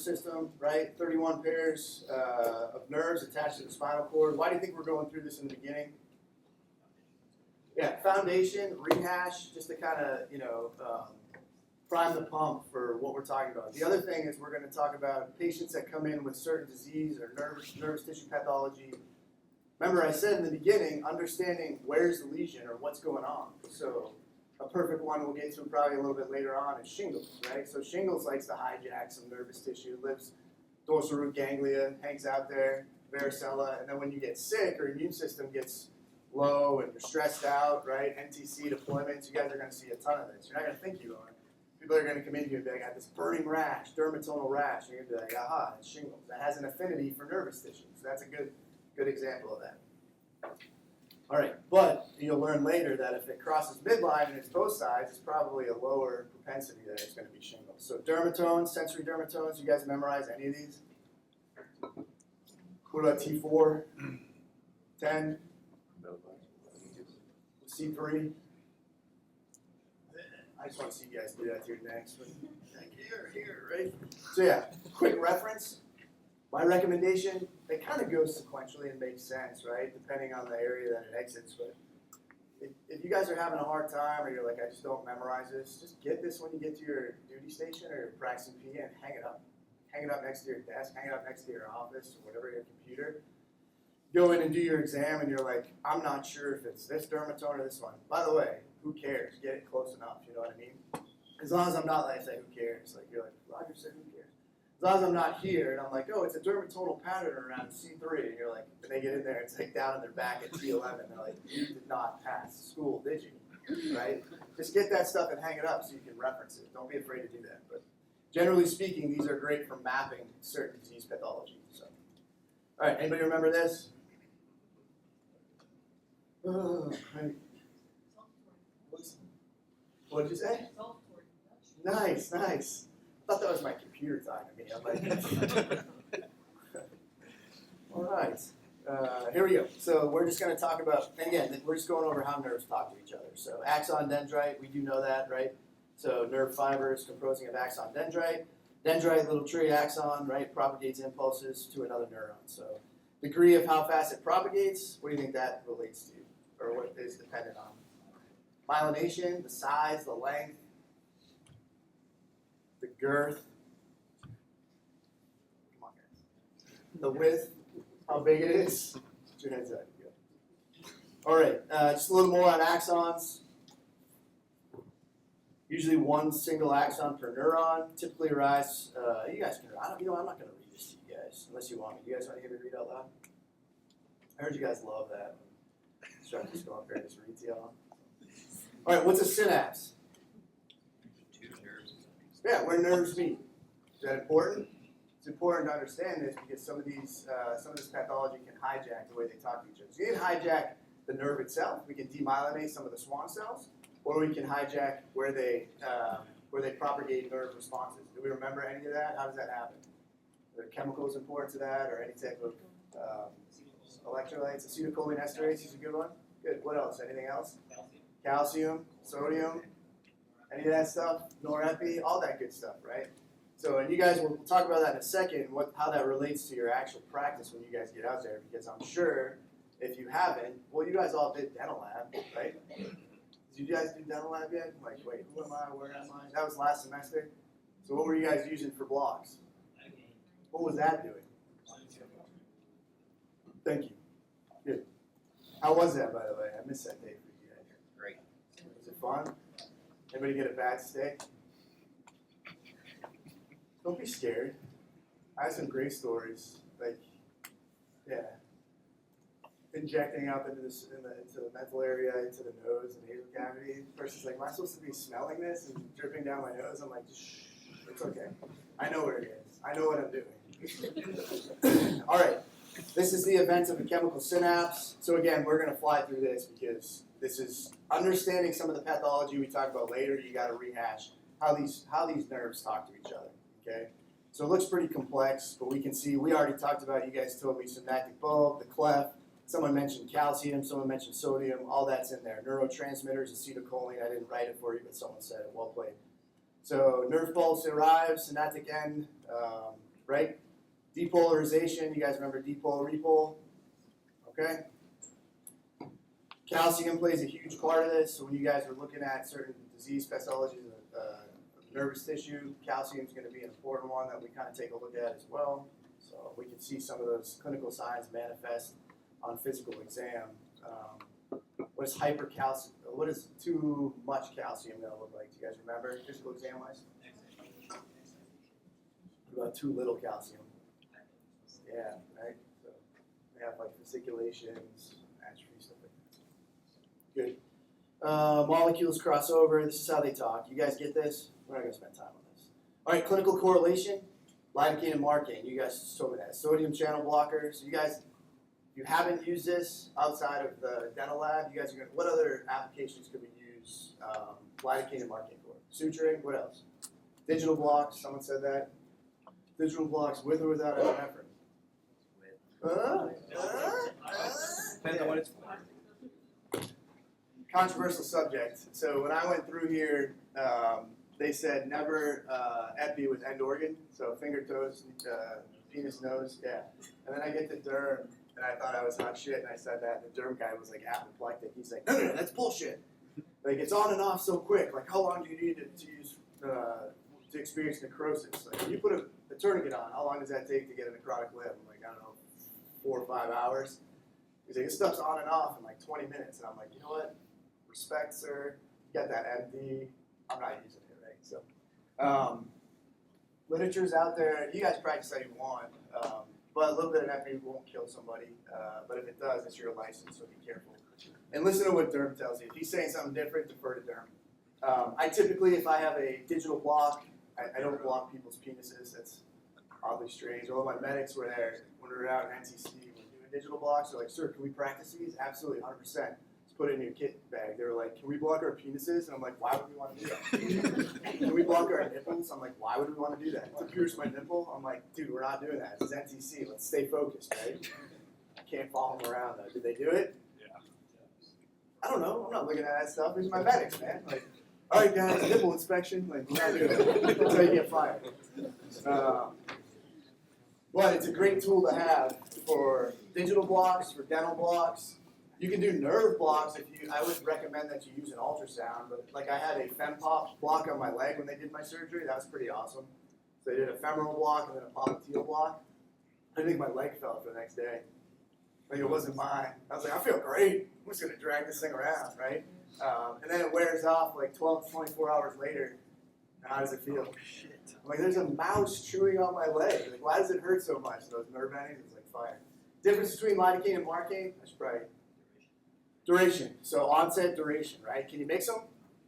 system, right? 31 pairs of nerves attached to the spinal cord. Why do you think we're going through this in the beginning? Yeah, foundation, rehash, just to kind of, prime the pump for what we're talking about. The other thing is we're going to talk about patients that come in with certain disease or nervous tissue pathology. Remember, I said in the beginning, understanding where's the lesion or what's going on. So a perfect one we'll get to probably a little bit later on is shingles, right? So shingles likes to hijack some nervous tissue, lives dorsal root ganglia, hangs out there, varicella, and then when you get sick or immune system gets low and you're stressed out, right? NTC deployments, you guys are going to see a ton of this. You're not going to think you are. People are going to come in here and be like, I got this burning rash, dermatonal rash. And you're going to be like, aha, it's shingles. That has an affinity for nervous tissue. So that's a good example of that. All right, but you'll learn later that if it crosses midline and it's both sides, it's probably a lower propensity that it's going to be shingles. So dermatones, sensory dermatones, you guys memorize any of these? What about T4, 10, C3? I just want to see you guys do that to your necks. Like here, right? So yeah, quick reference. My recommendation, it kind of goes sequentially and makes sense, right? Depending on the area that it exits. But if you guys are having a hard time or you're like, I just don't memorize this, just get this when you get to your duty station or your practicing PA and hang it up. Hang it up next to your desk, hang it up next to your office or whatever, your computer. Go in and do your exam and you're like, I'm not sure if it's this dermatome or this one. By the way, who cares? Get it close enough, you know what I mean? As long as I'm not like, say, who cares? Like, you're like, Roger said, who cares? As long as I'm not here and I'm like, oh, it's a dermatonal pattern around C3, and you're like, and they get in there, it's like down in their back at T11, they're like, you did not pass school, did you? Right? Just get that stuff and hang it up so you can reference it. Don't be afraid to do that. But generally speaking, these are great for mapping certain disease pathology. So, all right, anybody remember this? What did you say? Nice, nice. I thought that was my computer talking to me. I'm like, all right. Here we go. So we're just going to talk about, and again, we're just going over how nerves talk to each other. So axon dendrite, we do know that, right? So nerve fibers composing of axon dendrite. Dendrite, little tree axon, right, propagates impulses to another neuron. So degree of how fast it propagates, what do you think that relates to, or what is dependent on? Myelination, the size, the length, the girth, come on guys, the width, how big it is. Put your heads up. Good. All right, just a little more on axons. Usually one single axon per neuron. Typically arise. You guys can. I'm not going to read this to you guys unless you want me. You guys want to hear me read out loud? I heard you guys love that. Just trying to just go up here and just read to y'all. All right, what's a synapse? Yeah, where nerves meet. Is that important? It's important to understand this because some of this pathology can hijack the way they talk to each other. So you can hijack the nerve itself. We can demyelinate some of the Schwann cells, or we can hijack where they propagate nerve responses. Do we remember any of that? How does that happen? Are there chemicals important to that, or any type of electrolytes? Acetylcholinesterase is a good one. Good. What else? Anything else? Calcium, sodium, any of that stuff, norepi, all that good stuff, right? So, and you guys, we'll talk about that in a second, how that relates to your actual practice when you guys get out there, because I'm sure if you haven't, well, you guys all did dental lab, right? Did you guys do dental lab yet? Like, wait, who am I, where am I? That was last semester. So what were you guys using for blocks? What was that doing? Thank you. Good. How was that, by the way? I missed that day for you guys. Great. Was it fun? Anybody get a bad steak? Don't be scared. I have some great stories. Like, yeah, injecting up into the mental area, into the nose and nasal cavity. The person's like, am I supposed to be smelling this and dripping down my nose? I'm like, shh, it's okay. I know where it is. I know what I'm doing. All right. This is the event of a chemical synapse. So again, we're going to fly through this because this is understanding some of the pathology we talk about later. You got to rehash how these nerves talk to each other. Okay, so it looks pretty complex, but we can see we already talked about. You guys told me synaptic bulb, the cleft. Someone mentioned calcium. Someone mentioned sodium. All that's in there. Neurotransmitters, acetylcholine. I didn't write it for you, but someone said it. Well played. So nerve pulse arrives, synaptic end, right? Depolarization, you guys remember dipole, repole? Okay? Calcium plays a huge part of this. So when you guys are looking at certain disease pathologies of nervous tissue, calcium is going to be an important one that we kind of take a look at as well. So we can see some of those clinical signs manifest on physical exam. What is hypercalcium? What is too much calcium going to look like? Do you guys remember physical exam wise? What about too little calcium? Yeah, right. So we have like fasciculations, atrophy, stuff like that. Good. Molecules cross over. This is how they talk. You guys get this? We're not going to spend time on this. All right, clinical correlation. Lidocaine and marcaine. You guys just told me that. Sodium channel blockers. You guys, if you haven't used this outside of the dental lab, you guys are going to, what other applications could we use lidocaine and marcaine for? Suturing. What else? Digital blocks. Someone said that. Digital blocks with or without epinephrine. Depends on what it's for. Controversial subject. So when I went through here, they said never epi with end organ, so finger, toes, penis, nose, yeah. And then I get to derm, and I thought I was hot shit, and I said that, and the derm guy was like apoplectic. He's like, no, that's bullshit. Like, it's on and off so quick. Like, how long do you need to use to experience necrosis? Like, when you put a tourniquet on, how long does that take to get a necrotic lip? I'm like, I don't know, 4 or 5 hours. He's like, this stuff's on and off in like 20 minutes. And I'm like, you know what? Respect, sir. You got that MD. I'm not using it, right? So, literature's out there. You guys practice how you want. But a little bit of epi won't kill somebody. But if it does, it's your license, so be careful. And listen to what derm tells you. If he's saying something different, defer to derm. I typically, if I have a digital block, I don't block people's penises. That's oddly strange. All my medics were there when we were out in NCC. We were doing digital blocks. They're like, sir, can we practice these? Absolutely, 100%. Let's put it in your kit bag. They were like, can we block our penises? And I'm like, why would we want to do that? Can we block our nipples? I'm like, why would we want to do that? To pierce my nipple? I'm like, dude, we're not doing that. This is NCC. Let's stay focused, right? I can't follow them around, though. Did they do it? I don't know. I'm not looking at that stuff. These are my medics, man. Like, all right, guys, nipple inspection. Like, we're not doing it. That's how you get fired. But it's a great tool to have for digital blocks, for dental blocks. You can do nerve blocks if you. I would recommend that you use an ultrasound. But like, I had a FemPop block on my leg when they did my surgery. That was pretty awesome. So they did a femoral block and then a popliteal block. I think my leg fell for the next day. Like, it wasn't mine. I was like, I feel great. I'm just going to drag this thing around, right? And then it wears off like 12 to 24 hours later. How does it feel? Oh, shit. I'm like, there's a mouse chewing on my leg. Like, why does it hurt so much? Those nerve endings, it's like fire. Difference between lidocaine and marcaine? I should probably. Duration. So onset, duration, right? Can you mix them?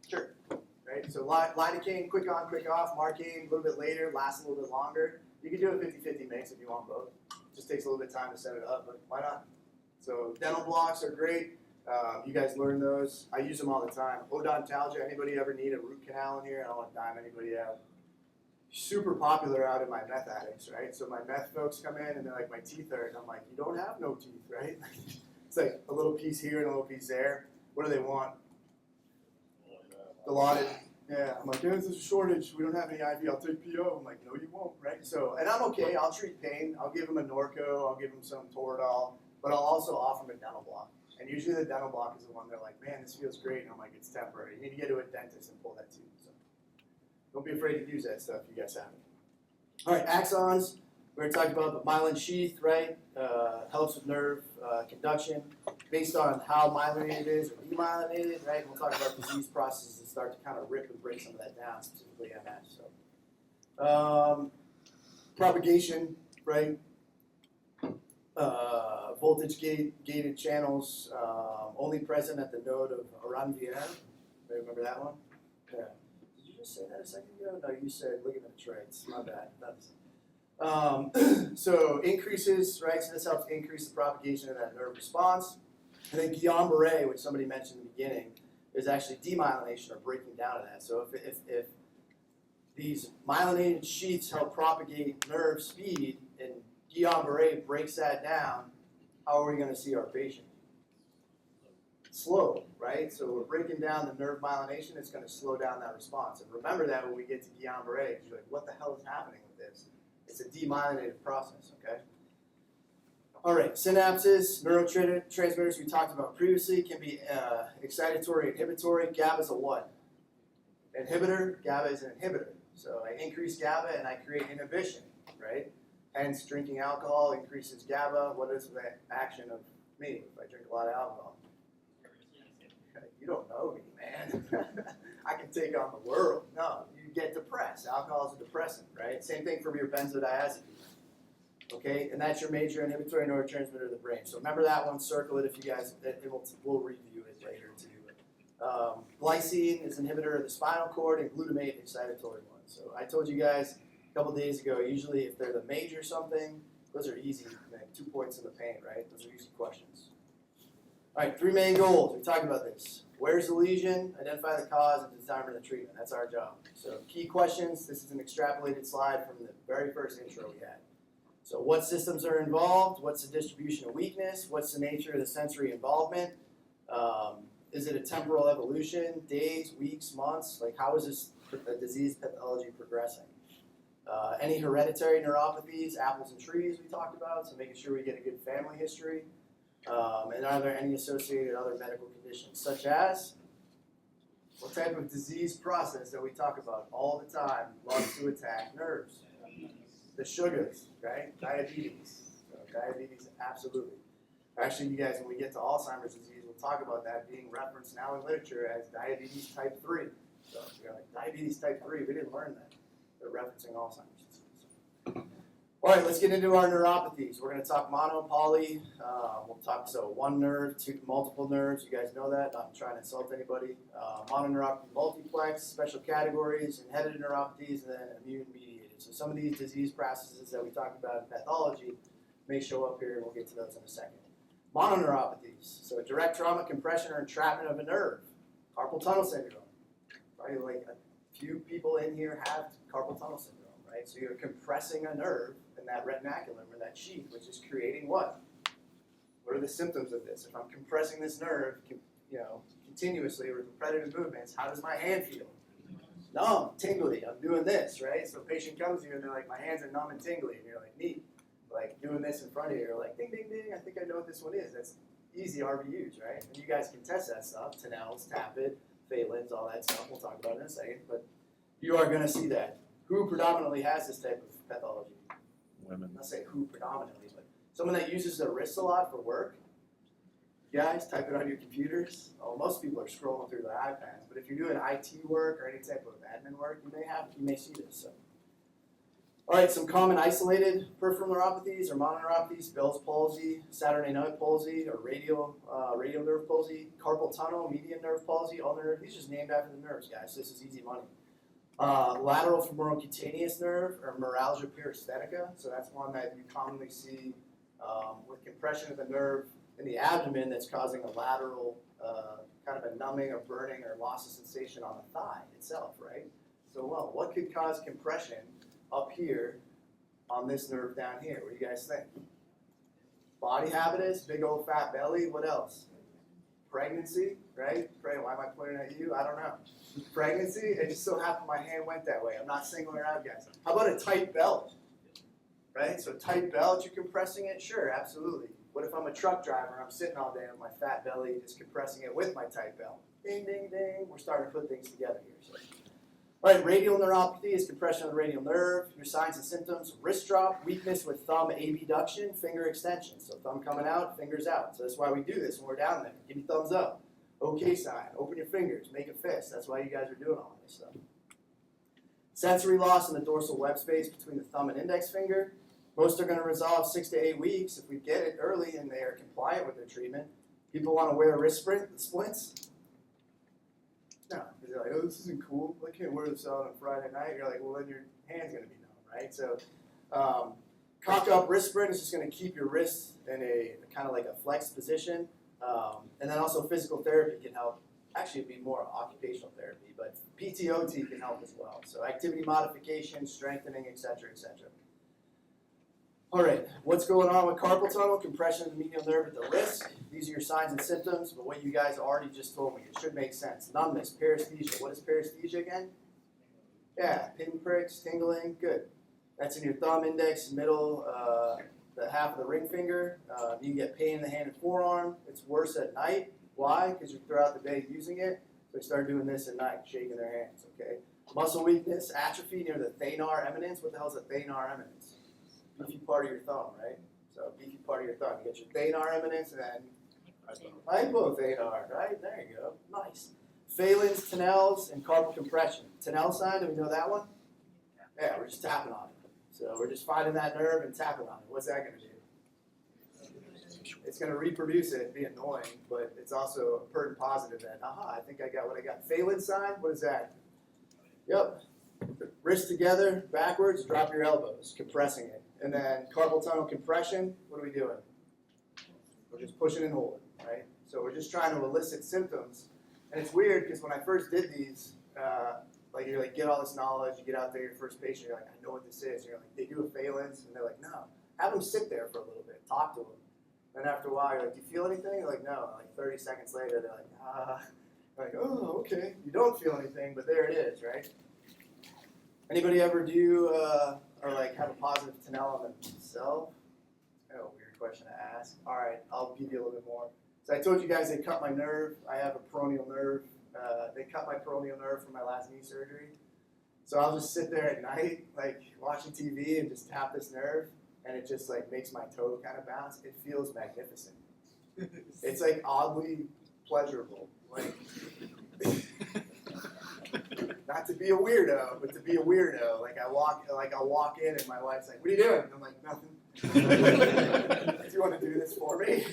Sure. Right? So lidocaine, quick on, quick off. Marcaine, a little bit later, lasts a little bit longer. You can do a 50-50 mix if you want both. Just takes a little bit of time to set it up, but why not? So dental blocks are great. You guys learn those. I use them all the time. Odontalgia, anybody ever need a root canal in here? I don't want to dime anybody out. Super popular out in my meth addicts, right? So my meth folks come in and they're like, my teeth hurt. And I'm like, you don't have no teeth, right? It's like a little piece here and a little piece there. What do they want? Dilaudid. Yeah, I'm like, there's a shortage. We don't have any IV. I'll take PO. I'm like, no, you won't, right? So, and I'm okay. I'll treat pain. I'll give them a Norco. I'll give them some Toradol. But I'll also offer them a dental block. And usually the dental block is the one they're like, man, this feels great. And I'm like, it's temporary. You need to get to a dentist and pull that tooth. So don't be afraid to use that stuff. You guys have it. All right, axons. We already talked about the myelin sheath, right? Helps with nerve conduction based on how myelinated it is or demyelinated, right? We'll talk about disease processes that start to kind of rip and break some of that down, specifically MS. So, propagation, right? Voltage gated channels only present at the node of Aranvier. Remember that one? Yeah. Did you just say that a second ago? No, you said ligament traits. My bad. So increases, right? So this helps increase the propagation of that nerve response. And then Guillain-Barré, which somebody mentioned in the beginning, is actually demyelination or breaking down of that. So if these myelinated sheaths help propagate nerve speed and Guillain-Barré breaks that down, how are we going to see our patient? Slow, right? So we're breaking down the nerve myelination, it's going to slow down that response. And remember that when we get to Guillain-Barré, because you're like, what the hell is happening with this? It's a demyelinative process, okay? All right, synapses, neurotransmitters we talked about previously can be excitatory, inhibitory. GABA is a what? Inhibitor. GABA is an inhibitor. So I increase GABA and I create inhibition, right? Hence, drinking alcohol increases GABA. What is the action of me if I drink a lot of alcohol? You don't know me, man. I can take on the world. No, you get depressed. Alcohol is a depressant, right? Same thing for your benzodiazepine. Okay, and that's your major inhibitory neurotransmitter of the brain. So remember that one, circle it if you guys, we'll review it later too. Glycine is inhibitor of the spinal cord, and glutamate excitatory one. So I told you guys a couple days ago, usually if they're the major something, those are easy, like 2 points in the paint, right? Those are easy questions. All right, 3 main goals. We talked about this. Where's the lesion? Identify the cause and determine the treatment. That's our job. So key questions. This is an extrapolated slide from the very first intro we had. So what systems are involved? What's the distribution of weakness? What's the nature of the sensory involvement? Is it a temporal evolution? Days, weeks, months? Like how is this disease pathology progressing? Any hereditary neuropathies, apples and trees we talked about, so making sure we get a good family history. And are there any associated other medical conditions, such as what type of disease process that we talk about all the time loves to attack nerves? The sugars, right? Diabetes. So diabetes, absolutely. Actually, you guys, when we get to Alzheimer's disease, we'll talk about that being referenced now in literature as diabetes type 3. So you're like, diabetes type 3, we didn't learn that. They're referencing Alzheimer's disease. All right, let's get into our neuropathies. We're going to talk mono and poly. We'll talk, so one nerve, multiple nerves. You guys know that. Not trying to insult anybody. Mononeuropathy multiplex, special categories, inherited neuropathies, and then immune mediated. So some of these disease processes that we talked about in pathology may show up here, and we'll get to those in a second. Mononeuropathies, so direct trauma, compression, or entrapment of a nerve. Carpal tunnel syndrome. Probably like a few people in here have carpal tunnel syndrome, right? So you're compressing a nerve in that retinaculum or that sheath, which is creating what? What are the symptoms of this? If I'm compressing this nerve, continuously with repetitive movements, how does my hand feel? Numb, tingly. I'm doing this, right? So a patient comes to you and they're like, my hands are numb and tingly, and you're like, neat. Like doing this in front of you, you're like, ding, ding, ding. I think I know what this one is. That's easy RVUs, right? And you guys can test that stuff. Tennell's, Tappet, Phelan's, all that stuff. We'll talk about it in a second. But you are going to see that. Who predominantly has this type of pathology? Women. I'll say who predominantly, but someone that uses their wrists a lot for work. You guys, type it on your computers. Oh, most people are scrolling through their iPads. But if you're doing IT work or any type of admin work, you may see this. So. All right, some common isolated peripheral neuropathies or mononeuropathies: Bell's palsy, Saturday night palsy, or radial nerve palsy, carpal tunnel, median nerve palsy, ulnar nerve. These are just named after the nerves, guys. This is easy money. Lateral femoral cutaneous nerve or neuralgia periesthetica. So that's one that you commonly see with compression of the nerve in the abdomen that's causing a lateral kind of a numbing or burning or loss of sensation on the thigh itself, right? So, well, what could cause compression up here on this nerve down here? What do you guys think? Body habitus, big old fat belly. What else? Pregnancy, right? Why am I pointing at you? I don't know. Pregnancy, it just so happened my hand went that way. I'm not singling her out, guys. How about a tight belt? Right? So tight belt, you're compressing it? Sure, absolutely. What if I'm a truck driver and I'm sitting all day with my fat belly just compressing it with my tight belt? Ding, ding, ding. We're starting to put things together here. So. All right, radial neuropathy is compression of the radial nerve. Your signs and symptoms: wrist drop, weakness with thumb abduction, finger extension. So thumb coming out, fingers out. So that's why we do this when we're down there. Give me thumbs up. Okay sign. Open your fingers. Make a fist. That's why you guys are doing all this stuff. Sensory loss in the dorsal web space between the thumb and index finger. Most are going to resolve 6 to 8 weeks if we get it early and they are compliant with their treatment. People want to wear wrist splints. No, because they're like, oh, this isn't cool. I can't wear this out on Friday night. You're like, well, then your hand's going to be numb, right? So cock up wrist sprint is just going to keep your wrist in a kind of like a flexed position. And then also physical therapy can help. Actually, it'd be more occupational therapy, but PTOT can help as well. So activity modification, strengthening, et cetera, et cetera. All right, what's going on with carpal tunnel? Compression of the medial nerve at the wrist. These are your signs and symptoms, but what you guys already just told me, it should make sense. Numbness, paresthesia. What is paresthesia again? Yeah, pinpricks, tingling, good. That's in your thumb, index, middle, the half of the ring finger. You get pain in the hand and forearm. It's worse at night. Why? Because you're throughout the day using it. So they start doing this at night, shaking their hands, okay? Muscle weakness, atrophy near the thenar eminence. What the hell is a thenar eminence? Beefy part of your thumb, right? So beefy part of your thumb. You get your thenar eminence and then hypothenar, right? There you go. Nice. Phalanx, Tennell's, and carpal compression. Tennell sign, do we know that one? Yeah, we're just tapping on it. So we're just finding that nerve and tapping on it. What's that going to do? It's going to reproduce it, be annoying, but it's also a pertinent positive that, aha, I think I got what I got. Phalanx sign, what is that? Yep. Wrists together, backwards, drop your elbows, compressing it. And then carpal tunnel compression, what are we doing? We're just pushing and holding, right? So we're just trying to elicit symptoms. And it's weird because when I first did these, like you're like, get all this knowledge, you get out there, your first patient, you're like, I know what this is. You're like, they do a phalanx, and they're like, no. Have them sit there for a little bit, talk to them. Then after a while, you're like, do you feel anything? You're like, no. Like 30 seconds later, they're like, ah. Like, oh, okay. You don't feel anything, but there it is, right? Anybody ever do or like have a positive Tennell on themselves? Kind of a weird question to ask. All right, I'll give you a little bit more. So I told you guys they cut my nerve. I have a peroneal nerve. They cut my peroneal nerve from my last knee surgery. So I'll just sit there at night, like watching TV and just tap this nerve, and it just like makes my toe kind of bounce. It feels magnificent. It's like oddly pleasurable. Like, not to be a weirdo, but to be a weirdo. Like I'll walk in and my wife's like, "What are you doing?" I'm like, "Nothing." "Do you want to do this for me?"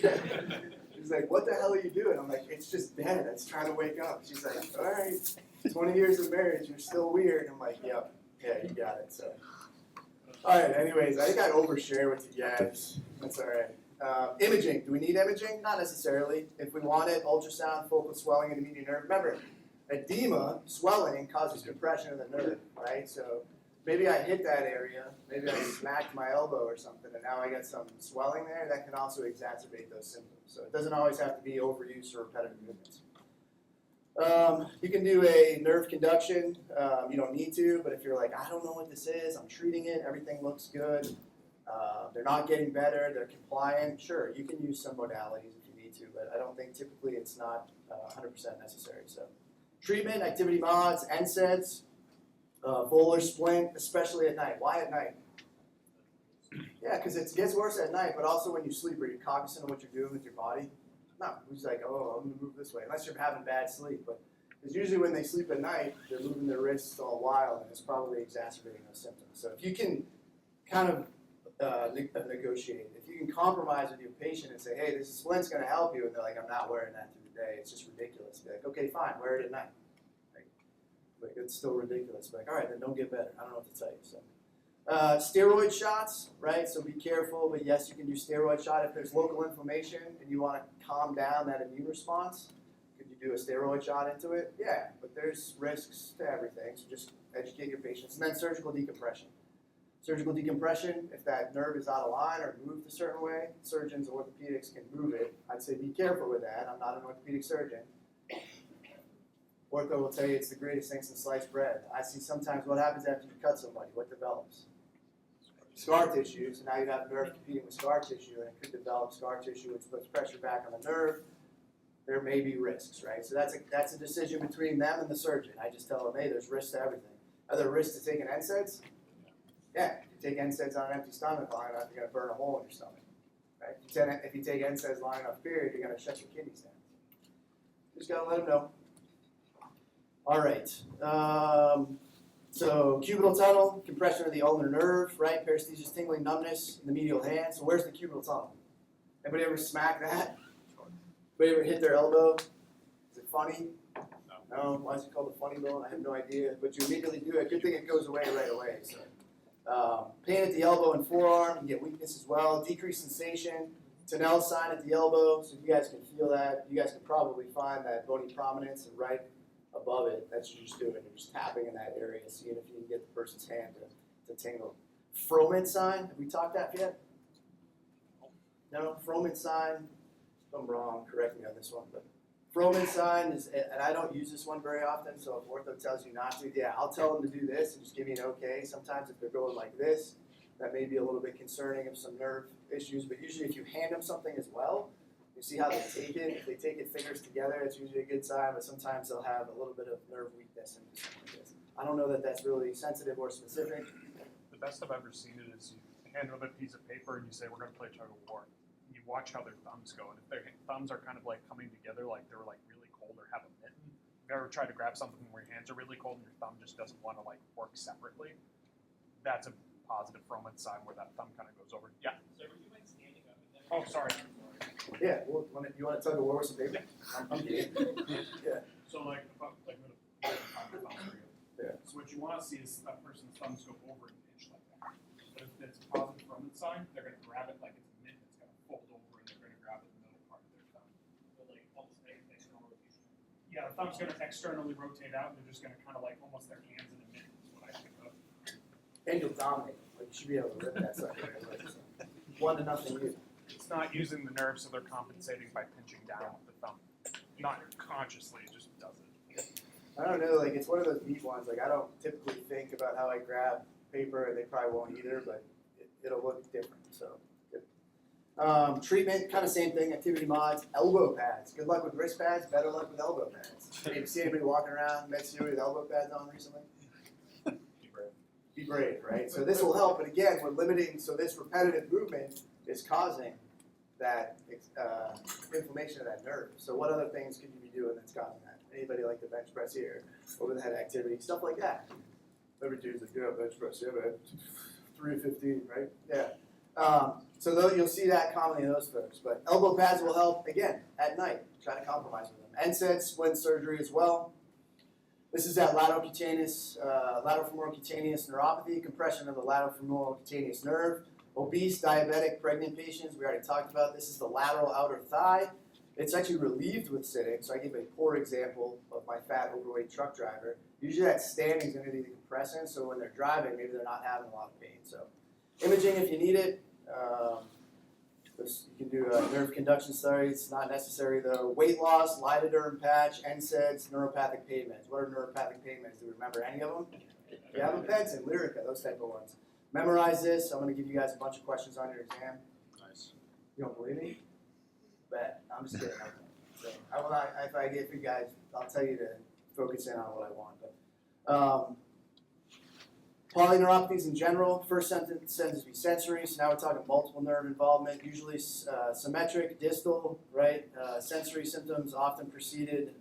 She's like, "What the hell are you doing?" I'm like, "It's just dead. It's trying to wake up." She's like, "All right, 20 years of marriage, you're still weird." I'm like, "Yep, yeah, you got it." So, all right. Anyways, I think I overshare with you guys. That's all right. Imaging. Do we need imaging? Not necessarily. If we want it, ultrasound, focal swelling in the median nerve. Remember, edema, swelling, causes compression of the nerve, right? So maybe I hit that area, maybe I smacked my elbow or something, and now I got some swelling there. That can also exacerbate those symptoms. So it doesn't always have to be overuse or repetitive movements. You can do a nerve conduction. You don't need to, but if you're like, I don't know what this is, I'm treating it, everything looks good, they're not getting better, they're compliant, sure, you can use some modalities if you need to, but I don't think typically it's not 100% necessary. So, treatment, activity mods, NSAIDs, volar splint, especially at night. Why at night? Yeah, because it gets worse at night, but also when you sleep, are you cognizant of what you're doing with your body? No, who's like, oh, I'm going to move this way, unless you're having bad sleep. But because usually when they sleep at night, they're moving their wrists all wild, and it's probably exacerbating those symptoms. So if you can kind of negotiate, if you can compromise with your patient and say, hey, this splint's going to help you, and they're like, I'm not wearing that through the day, it's just ridiculous. Be like, okay, fine, wear it at night. Like, it's still ridiculous. Be like, all right, then don't get better. I don't know what to tell you. So, steroid shots, right? So be careful, but yes, you can do steroid shot. If there's local inflammation and you want to calm down that immune response, could you do a steroid shot into it? Yeah, but there's risks to everything, so just educate your patients. And then surgical decompression. Surgical decompression, if that nerve is out of line or moved a certain way, surgeons or orthopedics can move it. I'd say be careful with that. I'm not an orthopedic surgeon. Ortho will tell you it's the greatest thing since sliced bread. I see sometimes what happens after you cut somebody, what develops? Scar tissue, so now you have nerve competing with scar tissue, and it could develop scar tissue, which puts pressure back on the nerve. There may be risks, right? So that's a decision between them and the surgeon. I just tell them, hey, there's risks to everything. Are there risks to taking NSAIDs? Yeah, if you take NSAIDs on an empty stomach long enough, you're going to burn a hole in your stomach. Right? If you take NSAIDs long enough period, you're going to shut your kidneys down. Just got to let them know. All right. So cubital tunnel, compression of the ulnar nerve, right? Paresthesias, tingling, numbness in the medial hand. So where's the cubital tunnel? Anybody ever smack that? Anybody ever hit their elbow? Is it funny? No. Why is it called a funny bone? I have no idea. But you immediately do it. Good thing it goes away right away. So pain at the elbow and forearm. You get weakness as well. Decreased sensation. Tennell sign at the elbow. So you guys can feel that. You guys can probably find that bony prominence and right above it. That's what you're just doing. You're just tapping in that area, seeing if you can get the person's hand to tingle. Froment sign. Have we talked that yet? No? Froment sign. If I'm wrong, correct me on this one. But Frohman sign is, and I don't use this one very often, so if ortho tells you not to, yeah, I'll tell them to do this and just give me an okay. Sometimes if they're going like this, that may be a little bit concerning of some nerve issues, but usually if you hand them something as well, you see how they take it. If they take it fingers together, it's usually a good sign, but sometimes they'll have a little bit of nerve weakness and something like this. I don't know that that's really sensitive or specific. The best I've ever seen it is you hand them a piece of paper and you say, we're going to play tug of war. You watch how their thumbs go, and if their thumbs are kind of like coming together, like they're like really cold or have a mitten. If you ever try to grab something where your hands are really cold and your thumb just doesn't want to like work separately, that's a positive Frohman sign where that thumb kind of goes over. Yeah. So would you mind standing up? And then Oh, sorry. Yeah, well, you want to tug of war with some paper? I'm kidding. Yeah. So like with a thumb for you. Yeah. So what you want to see is that person's thumbs go over an inch like that. But if it's a positive Frohman sign, they're going to grab it like it's a mitt. It's going to fold over and they're going to grab it in the middle part of their thumb. So like almost like external rotation. Yeah, the thumb's going to externally rotate out. And they're just going to kind of like almost their hands in a mitt is what I think of. And you'll dominate. Like, you should be able to rip that sucker. Like, 1-0 you. It's not using the nerve, so they're compensating by pinching down with the thumb. Not consciously, it just does it. I don't know, like, it's one of those neat ones. Like, I don't typically think about how I grab paper, and they probably won't either, but it'll look different, so good. Treatment, kind of same thing, activity mods, elbow pads. Good luck with wrist pads, better luck with elbow pads. Have you seen anybody walking around MedSU with elbow pads on recently? Be brave, right? So this will help, but again, we're limiting, so this repetitive movement is causing that inflammation of that nerve. So what other things could you be doing that's causing that? Anybody like the bench press here, over the head activity, stuff like that. Every dude's like, yeah, bench press, yeah, man. 3 of 15, right? Yeah. So you'll see that commonly in those folks. But elbow pads will help, again, at night. Try to compromise with them. NSAIDs, splint surgery as well. This is that lateral femoral cutaneous neuropathy, compression of the lateral femoral cutaneous nerve. Obese, diabetic, pregnant patients, we already talked about. This is the lateral outer thigh. It's actually relieved with sitting, so I give a poor example of my fat, overweight truck driver. Usually that standing is going to be the compressing, so when they're driving, maybe they're not having a lot of pain. So imaging if you need it. You can do nerve conduction studies, not necessary though. Weight loss, lidoderm patch, NSAIDs, neuropathic pain meds. What are neuropathic pain meds? Do you remember any of them? You have a Penton, Lyrica, those type of ones. Memorize this. I'm going to give you guys a bunch of questions on your exam. Nice. You don't believe me? Bet. I'm just kidding. Okay. So I will not, if I get you guys, I'll tell you to focus in on what I want. But polyneuropathies in general. First sentence tends to be sensory. So now we're talking multiple nerve involvement. Usually symmetric, distal, right? Sensory symptoms often preceded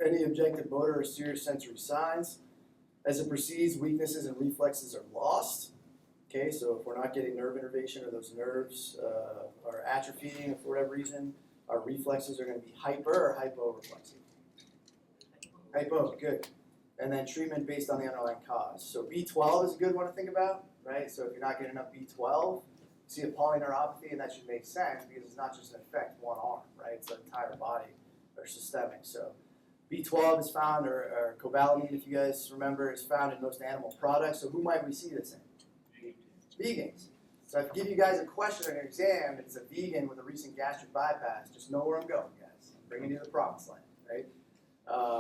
any objective motor or serious sensory signs. As it proceeds, weaknesses and reflexes are lost. Okay, so if we're not getting nerve innervation or those nerves are atrophying for whatever reason, our reflexes are going to be hyper or hyporeflexive. Hypo, good. And then treatment based on the underlying cause. So B12 is a good one to think about, right? So if you're not getting enough B12, you see a polyneuropathy, and that should make sense because it's not just an effect one arm, right? It's the entire body or systemic. So B12 is found, or cobalamin, if you guys remember, is found in most animal products. So who might we see this in? Vegans. So if I give you guys a question on your exam, and it's a vegan with a recent gastric bypass, just know where I'm going, guys. I'm bringing you to the promised land, right?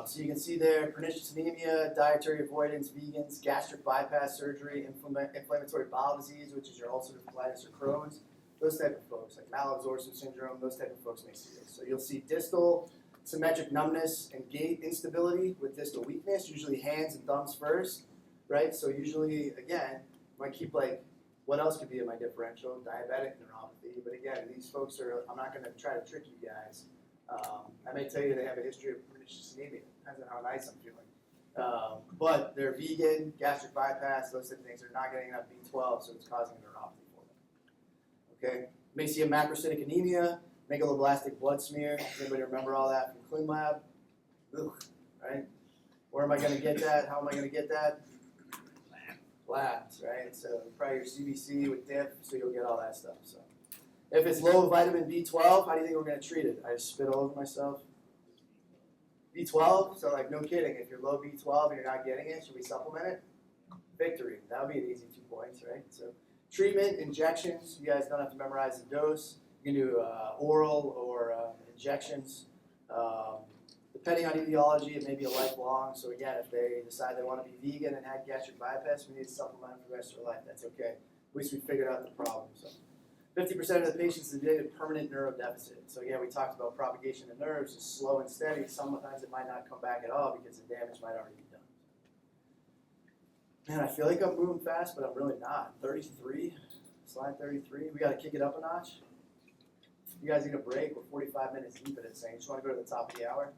So you can see there, pernicious anemia, dietary avoidance, vegans, gastric bypass surgery, inflammatory bowel disease, which is your ulcerative colitis or Crohn's, those type of folks, like malabsorption syndrome, those type of folks may see this. So you'll see distal symmetric numbness and gait instability with distal weakness, usually hands and thumbs first, right? So usually, again, I keep like, what else could be in my differential? Diabetic neuropathy. But again, these folks are, I'm not going to try to trick you guys. I may tell you they have a history of pernicious anemia. Depends on how nice I'm feeling. But they're vegan, gastric bypass, those type of things. They're not getting enough B12, so it's causing neuropathy for them. Okay? You may see a macrocytic anemia, megaloblastic blood smear. Does anybody remember all that from Clin Lab? Ugh, right? Where am I going to get that? How am I going to get that? Labs, right? So probably your CBC with DIP, so you'll get all that stuff. So if it's low vitamin B12, how do you think we're going to treat it? I just spit all over myself. B12, so like no kidding, if you're low B12 and you're not getting it, should we supplement it? Victory. That would be an easy 2 points, right? So treatment, injections, you guys don't have to memorize the dose. You can do oral or injections. Depending on etiology, it may be a lifelong. So again, if they decide they want to be vegan and have gastric bypass, we need to supplement them for the rest of their life. That's okay. At least we figured out the problem. So 50% of the patients today have permanent neuro deficit. So again, we talked about propagation of nerves is slow and steady. Sometimes it might not come back at all because the damage might already be done. Man, I feel like I'm moving fast, but I'm really not. 33, slide 33. We got to kick it up a notch. You guys need a break. We're 45 minutes deep in this thing. Just want to go to the top of the hour?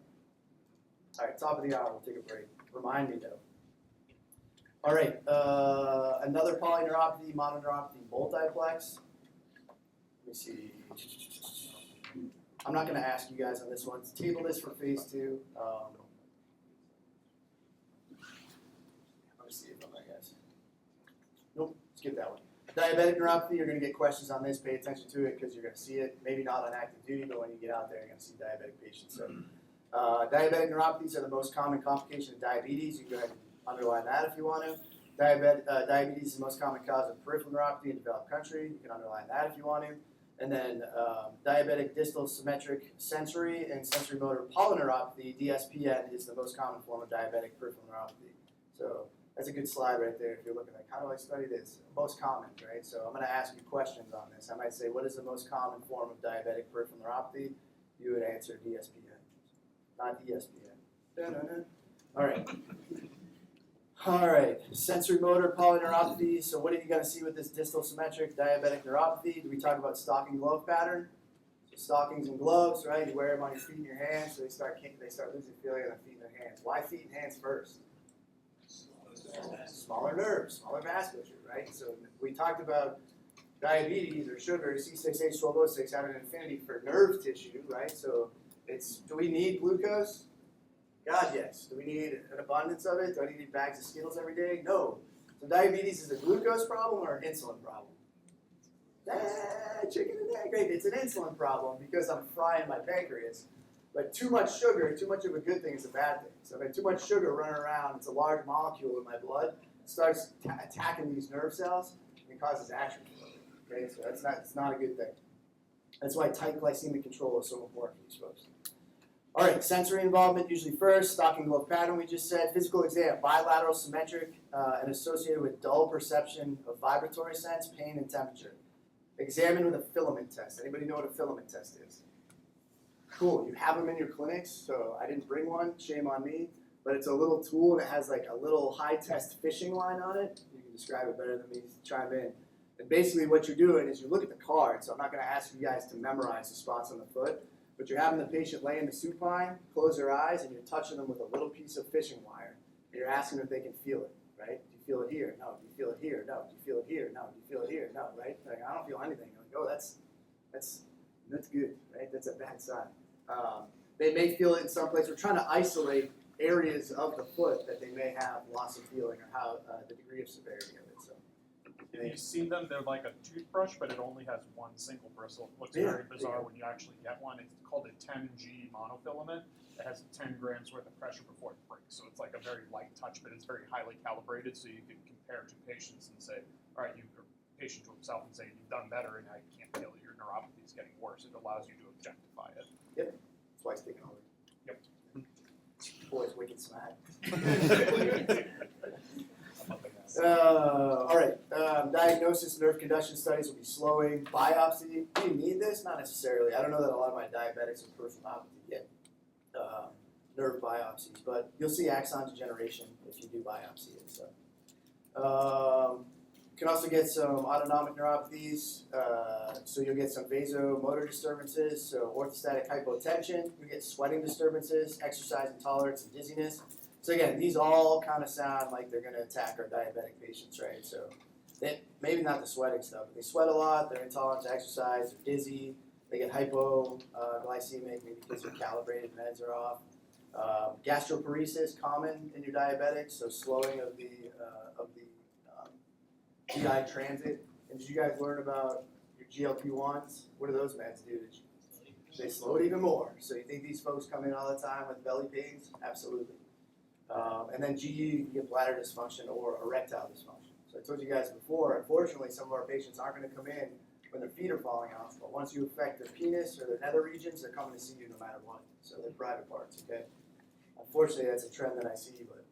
All right, top of the hour, we'll take a break. Remind me though. All right, another polyneuropathy, mononeuropathy, multiplex. Let me see. I'm not going to ask you guys on this one. Table this for phase 2. Let me see if I'm there, guys. Nope, skip that one. Diabetic neuropathy, you're going to get questions on this. Pay attention to it because you're going to see it. Maybe not on active duty, but when you get out there, you're going to see diabetic patients. So, diabetic neuropathies are the most common complication of diabetes. You can go ahead and underline that if you want to. Diabetes is the most common cause of peripheral neuropathy in developed country. You can underline that if you want to. And then diabetic distal symmetric sensory and sensory motor polyneuropathy, DSPN, is the most common form of diabetic peripheral neuropathy. So that's a good slide right there if you're looking like, how do I study this? Most common, right? So I'm going to ask you questions on this. I might say, what is the most common form of diabetic peripheral neuropathy? You would answer DSPN, not ESPN. Da-da-da. All right. All right, sensory motor polyneuropathy. So what are you going to see with this distal symmetric diabetic neuropathy? Do we talk about stocking glove pattern? So stockings and gloves, right? You wear them on your feet and your hands, so they start losing feeling on their feet and their hands. Why feet and hands first? Smaller nerves, smaller vasculature, right? So we talked about diabetes or sugar, C6H12O6 having an affinity for nerve tissue, right? So do we need glucose? God, yes. Do we need an abundance of it? Do I need bags of Skittles every day? No. So diabetes is a glucose problem or an insulin problem? Chicken and egg. Great. It's an insulin problem because I'm frying my pancreas. But too much sugar, too much of a good thing is a bad thing. So if I have too much sugar running around, it's a large molecule in my blood, it starts attacking these nerve cells and causes atrophy. Okay, so it's not a good thing. That's why tight glycemic control is so important for these folks. All right, sensory involvement usually first, stocking glove pattern we just said, physical exam, bilateral symmetric and associated with dull perception of vibratory sense, pain, and temperature. Examine with a filament test. Anybody know what a filament test is? Cool, you have them in your clinics, so I didn't bring one, shame on me, but it's a little tool and it has like a little high-test fishing line on it. You can describe it better than me, chime in. And basically what you're doing is you look at the card, so I'm not going to ask you guys to memorize the spots on the foot, but you're having the patient lay in the supine, close their eyes, and you're touching them with a little piece of fishing wire. And you're asking if they can feel it, right? Do you feel it here? No. Do you feel it here? No. Do you feel it here? No. Do you feel it here? No, right? Like, I don't feel anything. You're like, oh, that's good, right? That's a bad sign. They may feel it in some place. We're trying to isolate areas of the foot that they may have loss of feeling or how the degree of severity of it. So, If you've seen them, they're like a toothbrush, but it only has one single bristle. It looks very bizarre when you actually get one. It's called a 10G monofilament. It has 10 grams worth of pressure before it breaks. So it's like a very light touch, but it's very highly calibrated. So you can compare to patients and say, all right, patient to himself and say, you've done better, and I can't feel that your neuropathy is getting worse. It allows you to objectify it. Yep, that's why it's taking over. Yep. Boy's wicked smart. All right, diagnosis, nerve conduction studies will be slowing. Biopsy, do you need this? Not necessarily. I don't know that a lot of my diabetics and peripheral neuropathy get nerve biopsies, but you'll see axon degeneration if you do biopsy it. So, you can also get some autonomic neuropathies, so you'll get some vasomotor disturbances, so orthostatic hypotension, you get sweating disturbances, exercise intolerance, and dizziness. So again, these all kind of sound like they're going to attack our diabetic patients, right? So maybe not the sweating stuff, but they sweat a lot, they're intolerant to exercise, they're dizzy, they get hypoglycemic, maybe because their calibrated meds are off. Gastroparesis, common in your diabetics, so slowing of the GI transit. And did you guys learn about your GLP-1s? What do those meds do? They slow it even more. So you think these folks come in all the time with belly pains? Absolutely. And then GE, you get bladder dysfunction or erectile dysfunction. So I told you guys before, unfortunately, some of our patients aren't going to come in when their feet are falling off. But once you affect their penis or their nether regions, they're coming to see you no matter what. So they're private parts, okay? Unfortunately, that's a trend that I see, but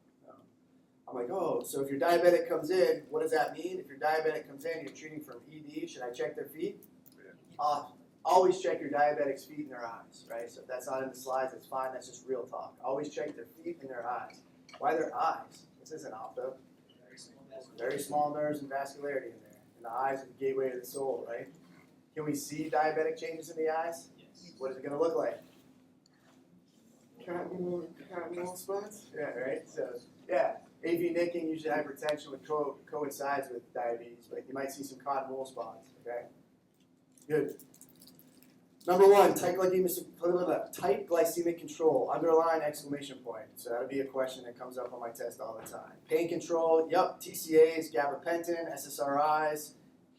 I'm like, oh, so if your diabetic comes in, what does that mean? If your diabetic comes in, you're treating from ED, should I check their feet? Always check your diabetic's feet and their eyes, right? So if that's not in the slides, that's fine. That's just real talk. Always check their feet and their eyes. Why their eyes? This isn't opto. Very small nerves and vascularity in there. And the eyes are the gateway to the soul, right? Can we see diabetic changes in the eyes? What is it going to look like? Cotton spots? Yeah, right? So, yeah. AV nicking, usually hypertension would coincides with diabetes, but you might see some cotton wool spots, okay? Good. Number one, tight glycemic control, underline exclamation point. So that would be a question that comes up on my test all the time. Pain control, yep, TCAs, gabapentin, SSRIs,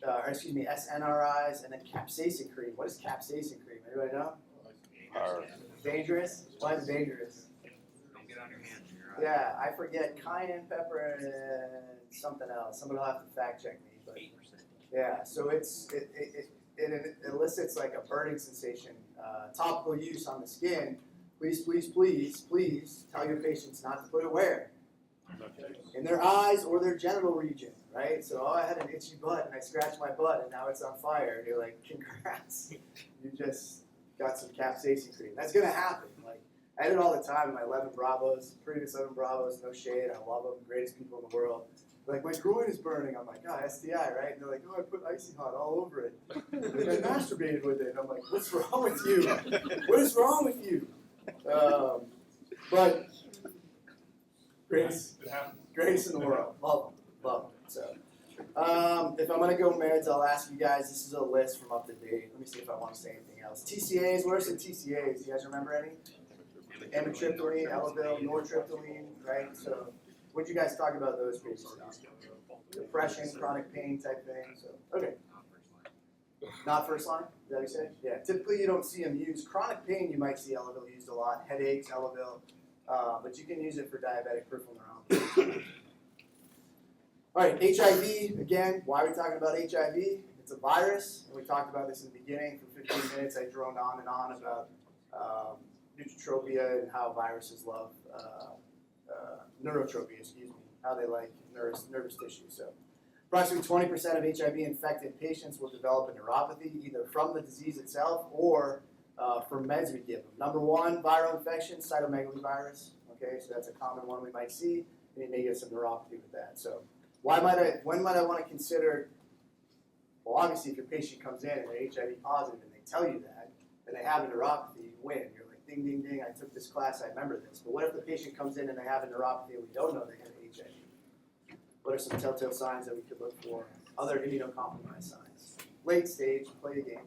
SNRIs, and then capsaicin cream. What is capsaicin cream? Anybody know? Dangerous? Why is it dangerous? Don't get on your hands. Yeah, I forget cayenne pepper and something else. Somebody will have to fact check me. But 8%. yeah, so it elicits like a burning sensation. Topical use on the skin. Please, please, please, please tell your patients not to put it where? In their eyes or their genital region, right? So I had an itchy butt and I scratched my butt and now it's on fire. And you're like, congrats, you just got some capsaicin cream. That's gonna happen. Like I had it all the time in my 11 Bravos, previous 11 Bravos, no shade, I love them, greatest people in the world. Like, my groin is burning. I'm like, oh, STI, right? And they're like, oh, I put Icy Hot all over it. And I masturbated with it. And I'm like, what's wrong with you? What is wrong with you? But grace in the world. Love them. So, if I'm going to go meds, I'll ask you guys, this is a list from up to date. Let me see if I want to say anything else. TCAs, what are some TCAs? You guys remember any? Amitriptyline, Elavil, nortriptyline, right? So, what did you guys talk about those patients? Depression, chronic pain type thing. So, okay. Not first line? Is that what you said? Yeah. Typically, you don't see them used. Chronic pain, you might see Elavil used a lot. Headaches, Elavil. But you can use it for diabetic peripheral neuropathy. All right, HIV. Again, why are we talking about HIV? It's a virus. And we talked about this in the beginning. For 15 minutes, I droned on and on about neutropia and how viruses love neurotropia, how they like nervous tissue. So approximately 20% of HIV-infected patients will develop a neuropathy, either from the disease itself or from meds we give them. Number one, viral infection, cytomegalovirus. Okay, so that's a common one we might see, and you may get some neuropathy with that. So when might I want to consider, well, obviously if your patient comes in and they're HIV positive and they tell you that, and they have a neuropathy, you win. You're like, ding, ding, ding, I took this class, I remember this. But what if the patient comes in and they have a neuropathy and we don't know they have HIV? What are some telltale signs that we could look for? Other immunocompromised signs. Late stage, play the game.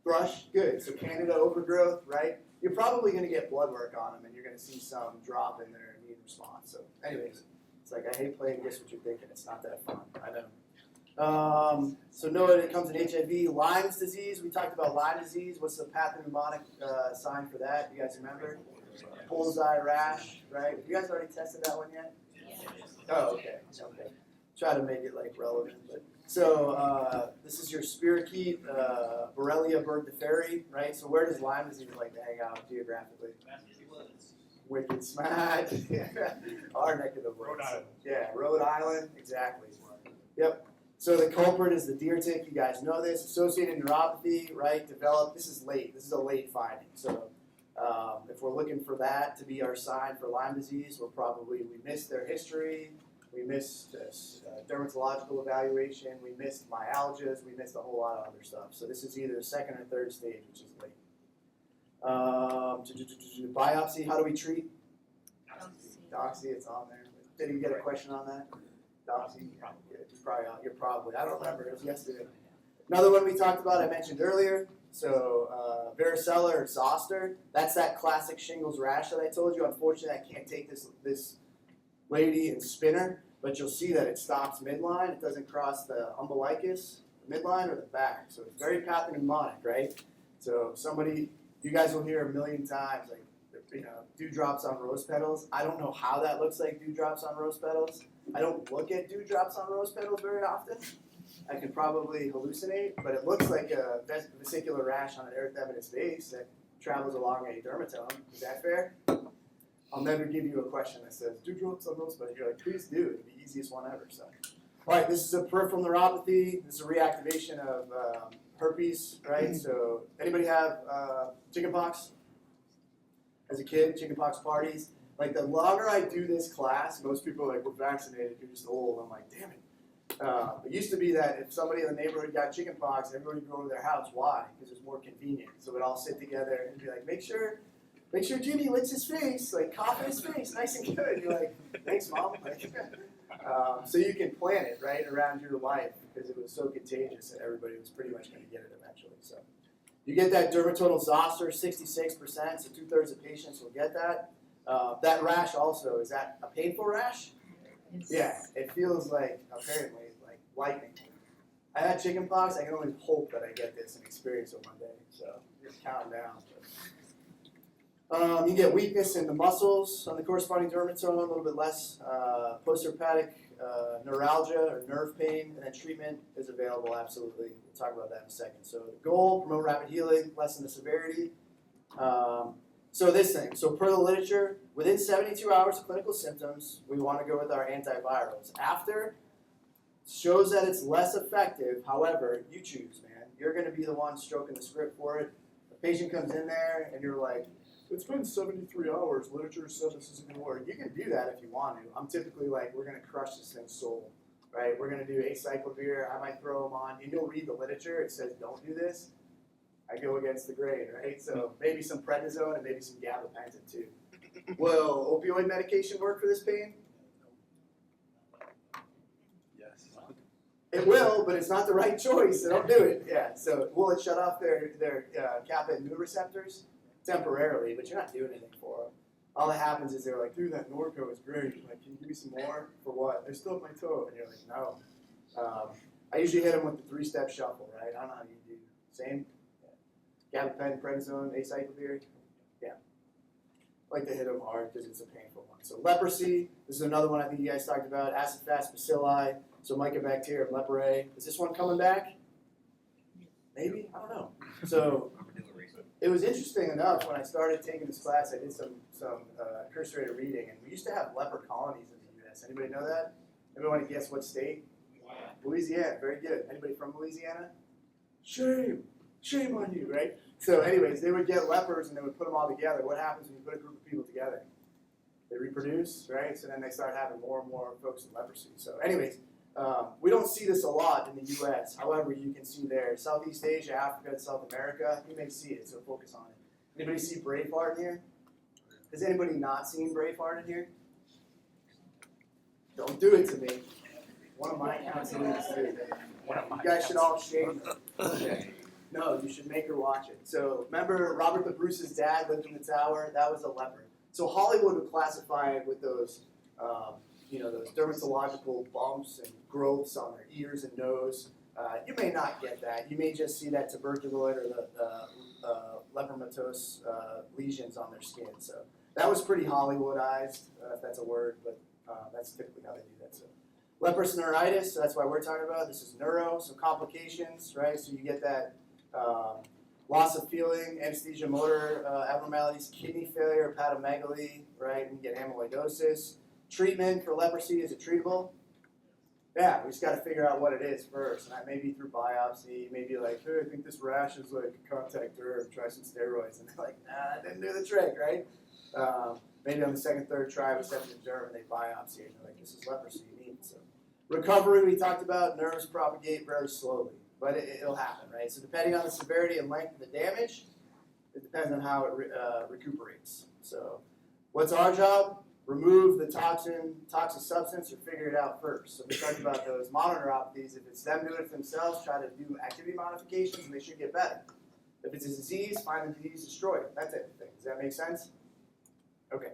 Thrush, good. So candida overgrowth, right? You're probably going to get blood work on them and you're going to see some drop in their immune response. So anyways, it's like I hate playing guess what you're thinking. It's not that fun. I know. So know that it comes in HIV. Lyme's disease, we talked about Lyme disease. What's the pathognomonic sign for that? You guys remember? Bullseye rash, right? You guys already tested that one yet? Oh, okay. Try to make it like relevant. But so this is your spirochete, Borrelia burgdorferi, right? So where does Lyme disease like to hang out geographically? Wicked smack. Our neck of the woods. Rhode Island. Yeah, Rhode Island, exactly. Yep. So the culprit is the deer tick. You guys know this. Associated neuropathy, right? Developed. This is late. This is a late finding. So if we're looking for that to be our sign for Lyme disease, we missed their history. We missed dermatological evaluation. We missed myalgias. We missed a whole lot of other stuff. So this is either second or third stage, which is late. Biopsy. How do we treat? Doxy. It's on there. Did you get a question on that? Doxy. You're probably. I don't remember. It was yesterday. Another one we talked about. I mentioned earlier. So varicella or zoster. That's that classic shingles rash that I told you. Unfortunately, I can't take this lady and spin her, but you'll see that it stops midline. It doesn't cross the umbilicus, the midline, or the back. So it's very pathognomonic, right? So you guys will hear a million times, like, dewdrops on rose petals. I don't know how that looks like dewdrops on rose petals. I don't look at dewdrops on rose petals very often. I can probably hallucinate, but it looks like a vesicular rash on an erythematous base that travels along a dermatome. Is that fair? I'll never give you a question that says dewdrops on rose petals. You're like, please do. It'd be the easiest one ever. So, all right, this is a peripheral neuropathy. This is a reactivation of herpes, right? So, anybody have chickenpox? As a kid, chickenpox parties. Like, the longer I do this class, most people are like, we're vaccinated, you're just old. I'm like, damn it. It used to be that if somebody in the neighborhood got chickenpox, everybody would go to their house. Why? Because it's more convenient. So we'd all sit together and be like, make sure Jimmy licks his face, like cough in his face, nice and good. You're like, thanks, Mom. So you can plan it, right, around your life because it was so contagious that everybody was pretty much going to get it eventually. So you get that dermatodal zoster, 66%, so 2/3 of patients will get that. That rash also, is that a painful rash? Yeah, it feels like, apparently, like lightning. I had chickenpox. I can only hope that I get this and experience it one day. So just counting down. You get weakness in the muscles on the corresponding dermatome, a little bit less postherpetic neuralgia or nerve pain, and then treatment is available, absolutely. We'll talk about that in a second. So the goal, promote rapid healing, lessen the severity. So this thing, so per the literature, within 72 hours of clinical symptoms, we want to go with our antivirals. After, shows that it's less effective. However, you choose, man. You're going to be the one stroking the script for it. The patient comes in there and you're like, it's been 73 hours. Literature said this isn't going to work. You can do that if you want to. I'm typically like, we're going to crush this thing's soul, right? We're going to do acyclovir. I might throw them on. And you'll read the literature. It says don't do this. I go against the grain, right? So maybe some prednisone and maybe some gabapentin too. Will opioid medication work for this pain? Yes. It will, but it's not the right choice, so don't do it. Yeah, so will it shut off their kappa and mu receptors? Temporarily, but you're not doing anything for them. All that happens is they're like, dude, that Norco is great. Like, can you give me some more? For what? They're still at my toe. And you're like, no. I usually hit them with the 3-step shuffle, right? I don't know how you do. Same? Yeah. Gabapentin, prednisone, acyclovir. Yeah. I like to hit them hard because it's a painful one. So leprosy, this is another one I think you guys talked about. Acid-fast bacilli, so mycobacterium leprae. Is this one coming back? Maybe? I don't know. So it was interesting enough when I started taking this class, I did some cursory reading, and we used to have leper colonies in the U.S. Anybody know that? Anybody want to guess what state? Louisiana. Very good. Anybody from Louisiana? Shame. Shame on you, right? So anyways, they would get lepers and they would put them all together. What happens when you put a group of people together? They reproduce, right? So then they start having more and more folks with leprosy. So anyways, we don't see this a lot in the U.S. However, you can see there, Southeast Asia, Africa, and South America, you may see it, so focus on it. Anybody see Braveheart in here? Has anybody not seen Braveheart in here? Don't do it to me. One of my counselors did. You guys should all shame her. No, you should make her watch it. So remember, Robert the Bruce's dad lived in the tower. That was a leper. So Hollywood would classify it with those, those dermatological bumps and growths on their ears and nose. You may not get that. You may just see that tuberculoid or the lepromatose lesions on their skin. So that was pretty Hollywoodized, if that's a word, but that's typically how they do that. So leprous neuritis, so that's why we're talking about. This is neuro, some complications, right? So you get that loss of feeling, anesthesia, motor abnormalities, kidney failure, hepatomegaly, right? And you get amyloidosis. Treatment for leprosy, is it treatable? Yeah, we just got to figure out what it is first. And that may be through biopsy, maybe like, hey, I think this rash is like contact derm, try some steroids. And they're like, nah, it didn't do the trick, right? Maybe on the second, third try with septic derm and they biopsy and they're like, this is leprosy, you need it. So recovery, we talked about, nerves propagate very slowly, but it'll happen, right? So depending on the severity and length of the damage, it depends on how it recuperates. So what's our job? Remove the toxic substance, or figure it out first. So we talked about those mononeuropathies. If it's them doing it themselves, try to do activity modifications, and they should get better. If it's a disease, find the disease, destroy it. That type of thing. Does that make sense? Okay.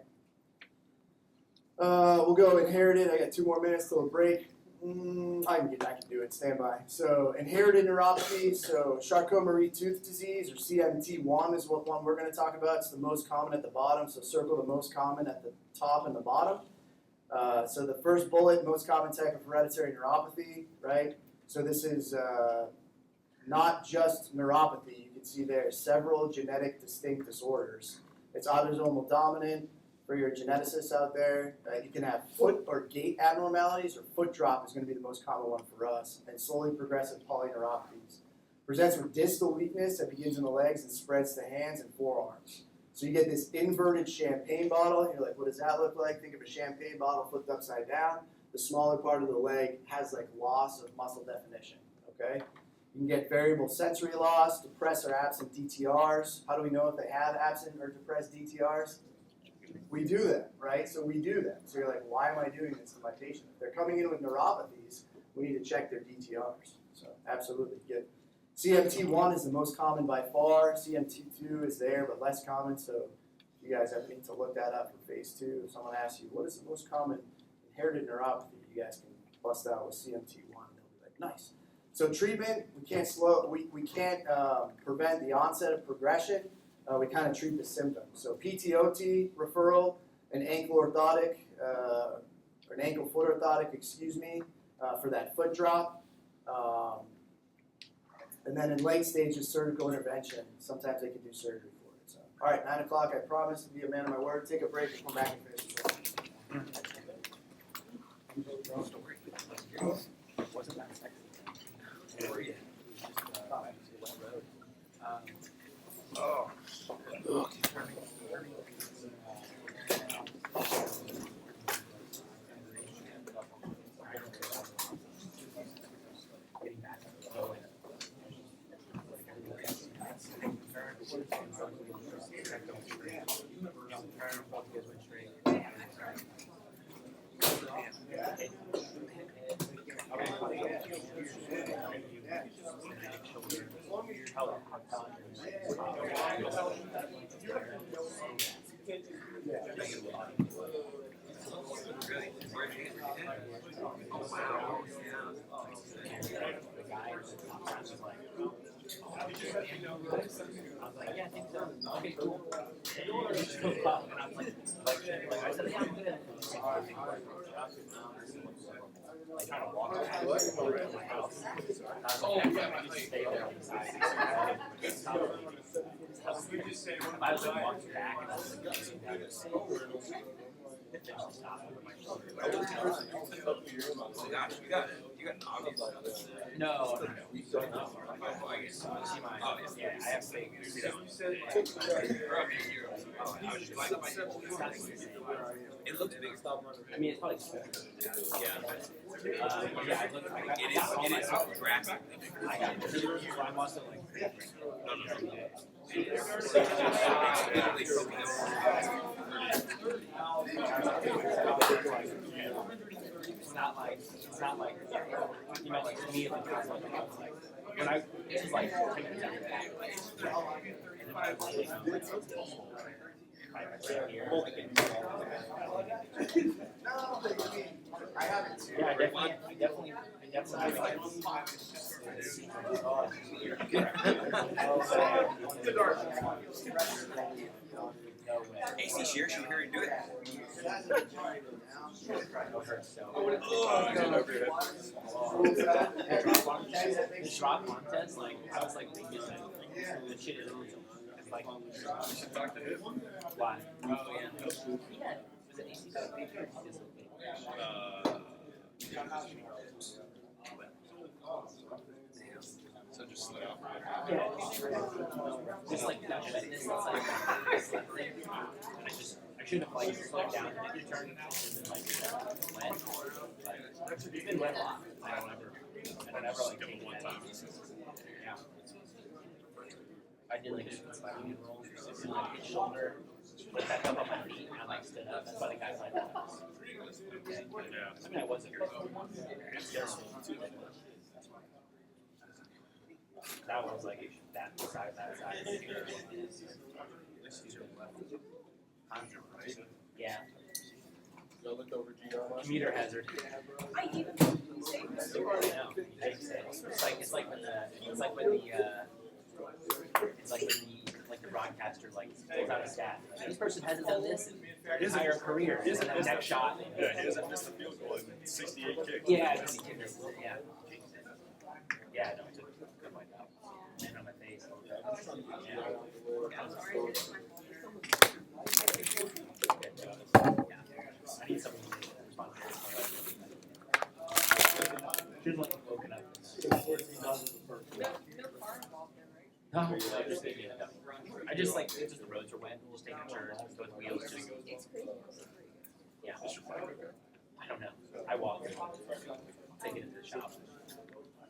We'll go inherited. I got 2 more minutes till a break. I can do it. Stand by. So inherited neuropathy. So Charcot-Marie tooth disease, or CMT1, is what one we're going to talk about. It's the most common at the bottom. So circle the most common at the top and the bottom. So the first bullet, most common type of hereditary neuropathy, right? So this is not just neuropathy. You can see there are several genetic distinct disorders. It's autosomal dominant. For your geneticists out there, you can have foot or gait abnormalities, or foot drop is going to be the most common one for us, and slowly progressive polyneuropathies. Presents with distal weakness that begins in the legs and spreads to hands and forearms. So you get this inverted champagne bottle. You're like, what does that look like? Think of a champagne bottle flipped upside down. The smaller part of the leg has like loss of muscle definition, okay? You can get variable sensory loss, depressed or absent DTRs. How do we know if they have absent or depressed DTRs? We do that, right? So we do that. So you're like, why am I doing this to my patient? If they're coming in with neuropathies, we need to check their DTRs. So absolutely good. CMT1 is the most common by far. CMT2 is there, but less common. So you guys ever need to look that up for phase 2. If someone asks you, what is the most common inherited neuropathy, you guys can bust out with CMT1. They'll be like, nice. So treatment, we can't prevent the onset of progression. We kind of treat the symptoms. So PTOT referral, an ankle orthotic, or an ankle foot orthotic, for that foot drop. And then in late stages, surgical intervention. Sometimes they can do surgery for it. So, all right, 9 o'clock. I promise to be a man of my word. Take a break and come back and finish the Wasn't that sexy? Oh. Yeah, I think so. Okay, cool. I said, yeah, I'm good. Like trying to walk around my house. Stay there on the side. I was like walking back and I was like, You got an obvious. No. Yeah, I have to It looks big. I mean, it's probably yeah, It is graphic. I'm also like, it's not like, you know, like immediately when I, this is like 10 minutes after I haven't seen yeah, I definitely AC Shear, should we hear you do it? The drop contest, like, I was like thinking that the shit is it's like, why? Oh, yeah. Was it AC? So just slow. Yeah. Just like that fitness, it's like, I should have like slowed down and your turn and then like went. Like, it's been wet a lot. I don't ever like take one time. Yeah. I did like a sliding roll, and like his shoulder, put back up on my feet, and I like stood up. That's why the guy's like, okay. Yeah. I mean, I wasn't. That was like that side. Yeah. Go look over GR. Commuter hazard. I even It's like when the broadcaster like pulls out a stat. This person hasn't done this in his entire career. His next shot. Yeah, he hasn't missed a field goal in 68 kicks. Yeah, yeah. Yeah, no, it took good like that. And on my face. I need someone to respond to this. Should like woken up. No, I just like it's just the roads are wet. Just taking a turn with wheels. Just yeah. I don't know. I walked. Take it into the shop.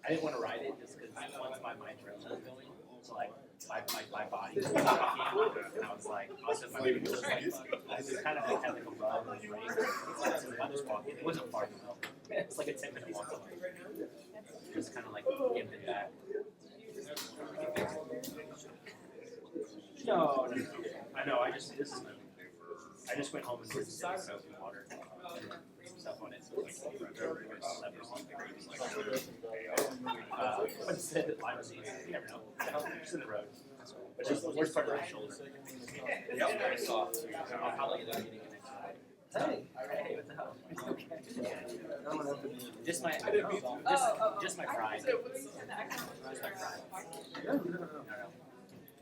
I didn't want to ride it just because once my mind was going, so like my body was shaking, and I was like, also my baby was like, I just kind of like had like a run and a race. So I was walking. It wasn't far though. It's like a 10-minute walk away. Just kind of like giving it back. No. I know. I just went home and put some soap and water and some stuff on it. So like but instead of lime disease, you never know. Just in the road. But just the worst part of my shoulder. Yep. Very soft. I'll probably end up getting an extra. Hey, what the hell? Okay. Just my pride. Just my pride. No.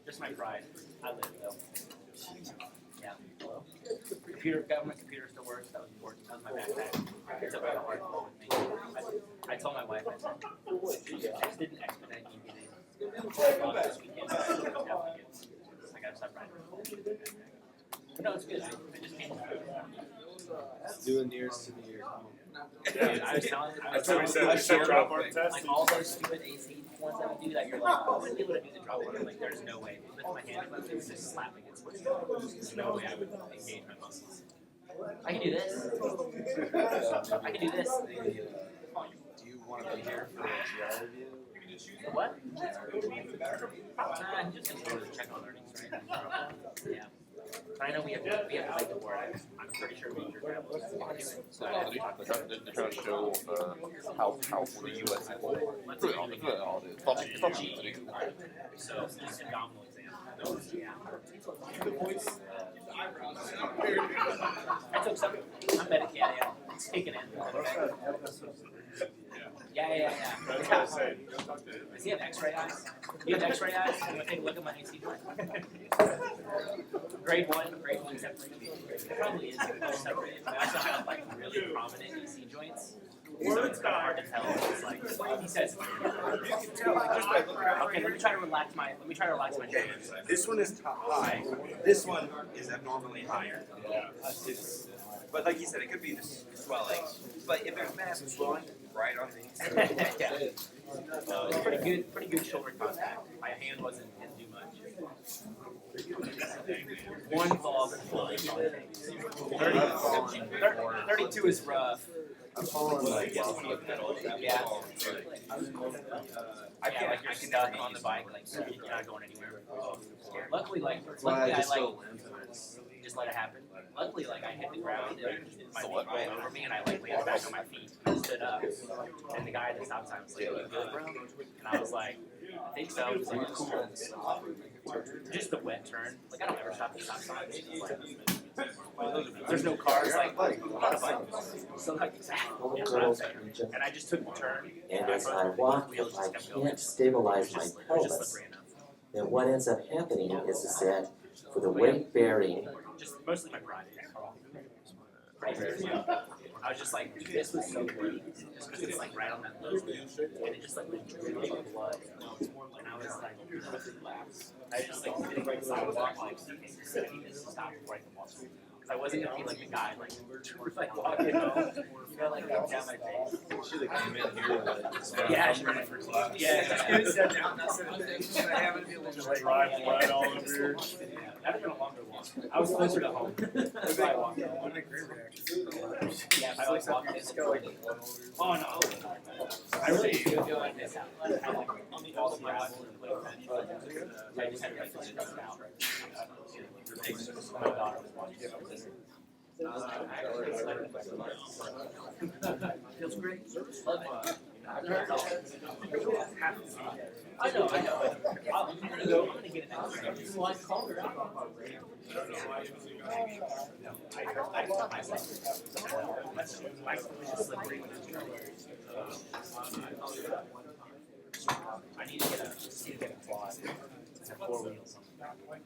Just my pride. I live though. Yeah. Government computer still works. That was important. That was my backpack. It's a very hard call with me. I told my wife, I said, I just didn't expedite you getting this weekend. I gotta stop riding. But no, it's good. I just can't. Doing years to the year. Dude, I was telling like all those stupid AC ones that we do that you're like, oh, I wouldn't be able to do the drop bar. Like, there's no way. Lift my hand up, it was just slapping against my skin. There's no way I would engage my muscles. I can do this. I can do this. Do you want to be here for a GR review? What? I'm just gonna go to check on earnings, right? Yeah. I know we have to fight the war. I'm pretty sure we should travel. So they're trying to show how powerful the U.S. is. That's all it is. It's not cheating. So just abdominal exam. Yeah. I took some. I'm medicated. Yeah. It's taken in. Yeah. Does he have X-ray eyes? Do you have X-ray eyes? I'm gonna take a look at my AC joint. Grade 1 separation. It probably is separated. I also have like really prominent AC joints. So it's kind of hard to tell. It's like he says. You can tell just by looking at. Okay, let me try to relax my shoulders. This one is high. This one is abnormally higher. But like you said, it could be the swelling. But if there's massive swelling right on the Yeah. No, it's pretty good shoulder contact. My hand didn't do much. One ball is fully 32 is rough. I'm following like Yeah. Like you're stuck on the bike, like you're not going anywhere. Luckily I just let it happen. Luckily, like I hit the ground and my feet rolled over me, and I like landed back on my feet and stood up. And the guy at the stop sign was like, "You good, bro?" And I was like, "I think so." He was like, "Cool." Just the wet turn. Like I don't ever stop at stop signs. Like, there's no cars. Like on a bike. So like exactly. That's what I'm saying. And I just took the turn. And as I walk, if I can't stabilize my pelvis, then what ends up happening is that for the weight bearing, Just mostly my pride. I was just like, this was so good. Just because it's like right on that low and it just like was dripping blood. And I was like, I just like sitting right sidewalk, like, I need this to stop before I can walk. Because I wasn't gonna be like the guy, like walking home, you know, like up down my face. should have come in here with Yeah, I should have first. Yeah, Sat down, that's the thing. I haven't been able to Just drive blood all over here. that'd have been a longer walk. I was closer to home. That's why I walked home. What a great reaction. Yeah, if I like walked in. Oh no. I really feel like this. I like all the grass and like I just had to like just cut it out. My daughter was watching. Feels great. Love it. I know. I'm gonna get an extra. I need to get a quad. I have 4 wheels on it. One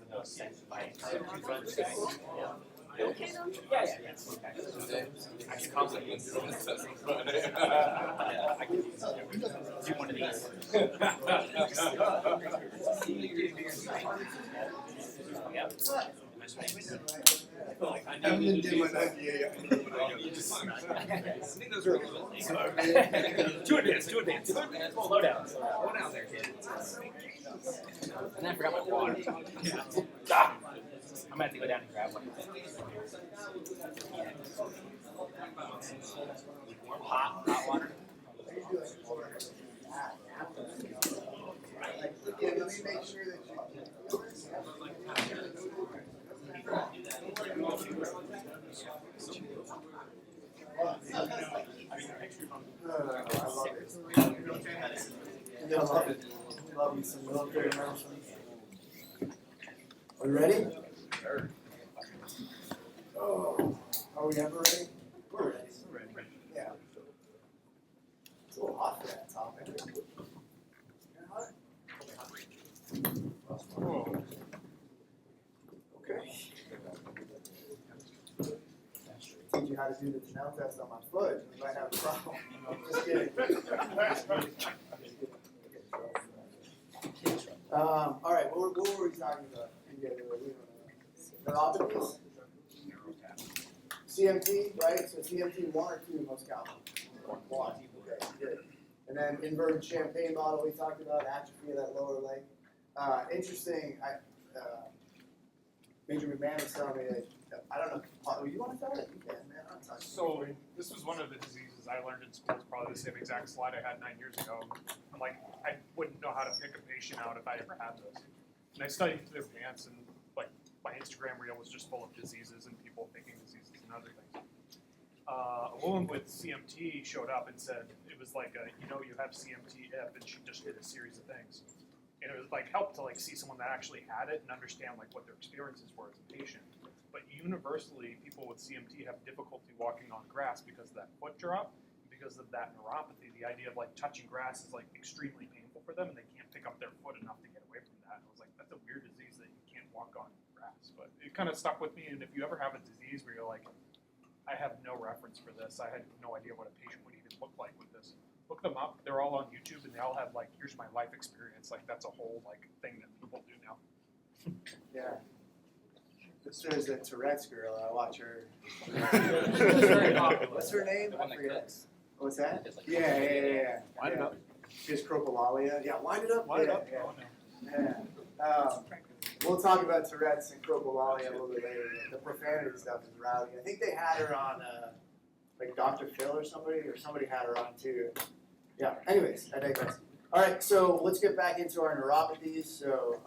of those set by 2 front guys. Yeah. Okay though? Yeah. Okay. I can compliment I can do one of these. Yep. I haven't been doing that yet. I think those are Too advanced. Slow down. Slow down there, kid. And then I forgot my water. Ah! I'm gonna have to go down and grab one. Hot water. Okay, let me make sure that I love it. Love me some military medicine. Are we ready? Sure. Oh, are we ever ready? We're ready. Yeah. It's a little hot for that topic. Okay. Teach you how to do the Chanel test on my foot. You might have a problem. Just kidding. All right, what were we talking about? Neuropathies? CMT, right? So CMT 1 or 2 most common? 1. Okay, good. And then inverted champagne bottle we talked about, atrophy of that lower leg. Interesting, Major McMahon was telling me that, I don't know, you want to tell it? You can, man. I'm talking. So this was one of the diseases I learned in school. It's probably the same exact slide I had 9 years ago. I'm like, I wouldn't know how to pick a patient out if I ever had this. And I studied through their pants, and like my Instagram reel was just full of diseases and people faking diseases and other things. A woman with CMT showed up and said it was like you have CMT if, and she just did a series of things. And it was like helped to like see someone that actually had it and understand like what their experiences were as a patient. But universally, people with CMT have difficulty walking on grass because of that foot drop, because of that neuropathy. The idea of like touching grass is like extremely painful for them, and they can't pick up their foot enough to get away from that. And I was like, that's a weird disease that you can't walk on grass. But it kind of stuck with me. And if you ever have a disease where you're like, I have no reference for this, I had no idea what a patient would even look like with this. Look them up. They're all on YouTube, and they all have like, here's my life experience. Like that's a whole like thing that people do now. Yeah. There's a Tourette's girl. I watch her. What's her name? I forget. What's that? Yeah. Wind it up. Just Cropolalia. Yeah, wind it up. Wind it up. Yeah. We'll talk about Tourette's and Cropolalia a little bit later. The profanity stuff is rowdy. I think they had her on like Dr. Phil or somebody had her on too. Yeah, anyways, I digress. All right, so let's get back into our neuropathies. So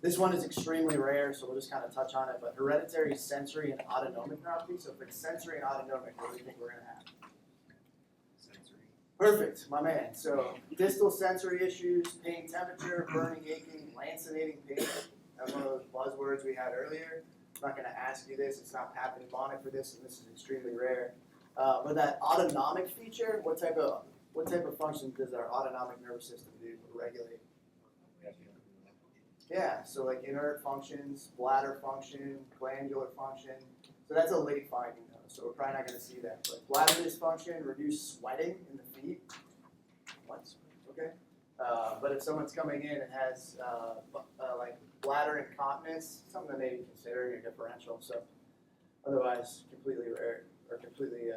this one is extremely rare, so we'll just kind of touch on it, but hereditary sensory and autonomic neuropathy. So if it's sensory and autonomic, what do you think we're going to have? sensory. Perfect, my man. So distal sensory issues, pain, temperature, burning, aching, lancinating pain. That's one of those buzzwords we had earlier. I'm not going to ask you this. It's not pathognomonic for this, and this is extremely rare. But that autonomic feature, what type of function does our autonomic nervous system do to regulate? Yeah, so like inert functions, bladder function, glandular function. So that's a late finding though, so we're probably not going to see that. But bladder dysfunction, reduced sweating in the feet. What? Okay. But if someone's coming in and has like bladder incontinence, something that may be considered a differential. So otherwise, completely rare or completely.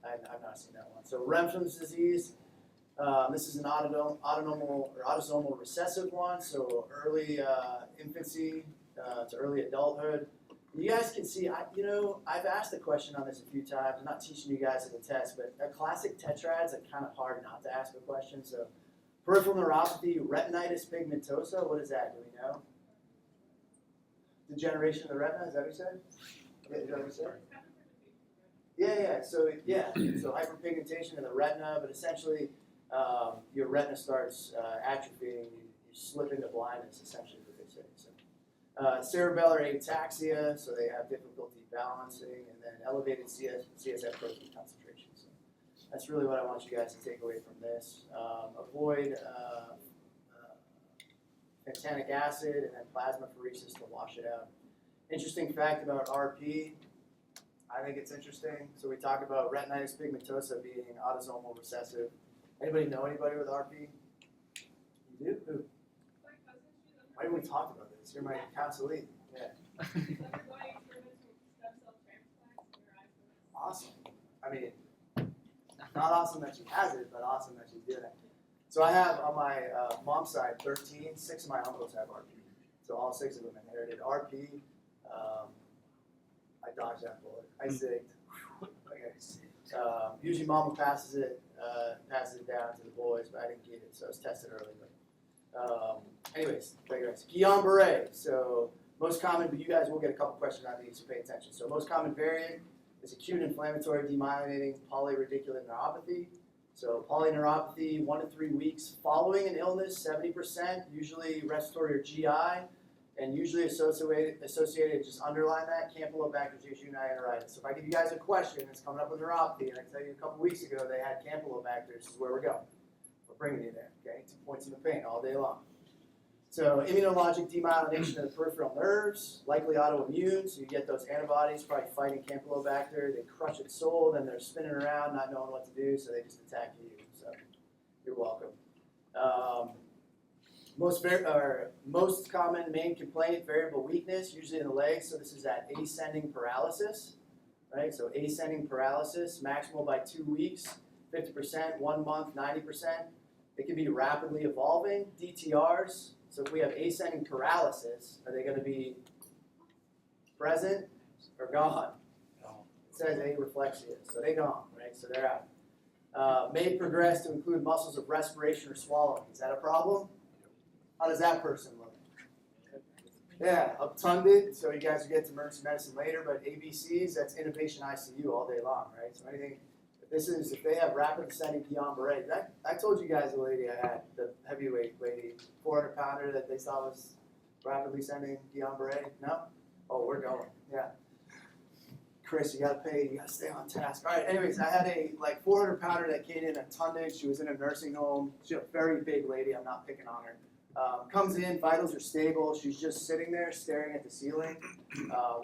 I've not seen that one. So Remsen's disease. This is an autosomal recessive one, so early infancy to early adulthood. You guys can see, I've asked a question on this a few times. I'm not teaching you guys at the test, but a classic tetrad's like kind of hard not to ask a question. So peripheral neuropathy, retinitis pigmentosa, what is that? Do we know? Degeneration of the retina, is that what you said? Is that what you said? Yeah. So hyperpigmentation of the retina, but essentially your retina starts atrophying, you slip into blindness, essentially, what they say. So Cerebellar ataxia, so they have difficulty balancing, and then elevated CSF protein concentration. So that's really what I want you guys to take away from this. Avoid phthalic acid and then plasmapheresis to wash it out. Interesting fact about RP, I think it's interesting. So we talk about retinitis pigmentosa being autosomal recessive. Anybody know anybody with RP? You do? Who? Why didn't we talk about this? You're my counselee. Yeah. Awesome. I mean, not awesome that she has it, but awesome that she's doing it. So I have on my mom's side 13, 6 of my uncles have RP. So all 6 of them inherited RP. I dodged that bullet. I zigged. Okay. Usually mama passes it down to the boys, but I didn't get it, so I was tested early. But anyways, digress. Guillain-Barré. So most common, but you guys will get a couple questions on these, so pay attention. So most common variant is acute inflammatory demyelinating polyradicular neuropathy. So polyneuropathy, 1 to 3 weeks following an illness, 70%, usually respiratory or GI, and usually associated, just underline that, Campylobacter jejuni-enteritis. So if I give you guys a question that's coming up with neuropathy, and I tell you a couple weeks ago they had Campylobacter, this is where we're going. We're bringing you there, okay? 2 points in the paint all day long. So immunologic demyelination of the peripheral nerves, likely autoimmune, so you get those antibodies probably fighting Campylobacter, they crush its soul, then they're spinning around not knowing what to do, so they just attack you. So you're welcome. Most common main complaint, variable weakness, usually in the legs, so this is that ascending paralysis, right? So ascending paralysis, maximal by 2 weeks, 50%, 1 month, 90%. It can be rapidly evolving, DTRs. So if we have ascending paralysis, are they going to be present or gone? It says areflexia, so they're gone, right? So they're out. May progress to include muscles of respiration or swallowing. Is that a problem? How does that person look? Yeah, obtunded, so you guys will get to emergency medicine later, but ABCs, that's innovation ICU all day long, right? So anything, if they have rapid ascending Guillain-Barré, I told you guys the lady I had, the heavyweight lady, 400-pounder that they saw was rapidly ascending Guillain-Barré. No? Oh, we're going. Yeah. Chris, you gotta stay on task. All right, anyways, I had a 400-pounder that came in attended. She was in a nursing home. She's a very big lady. I'm not picking on her. Comes in, vitals are stable. She's just sitting there staring at the ceiling.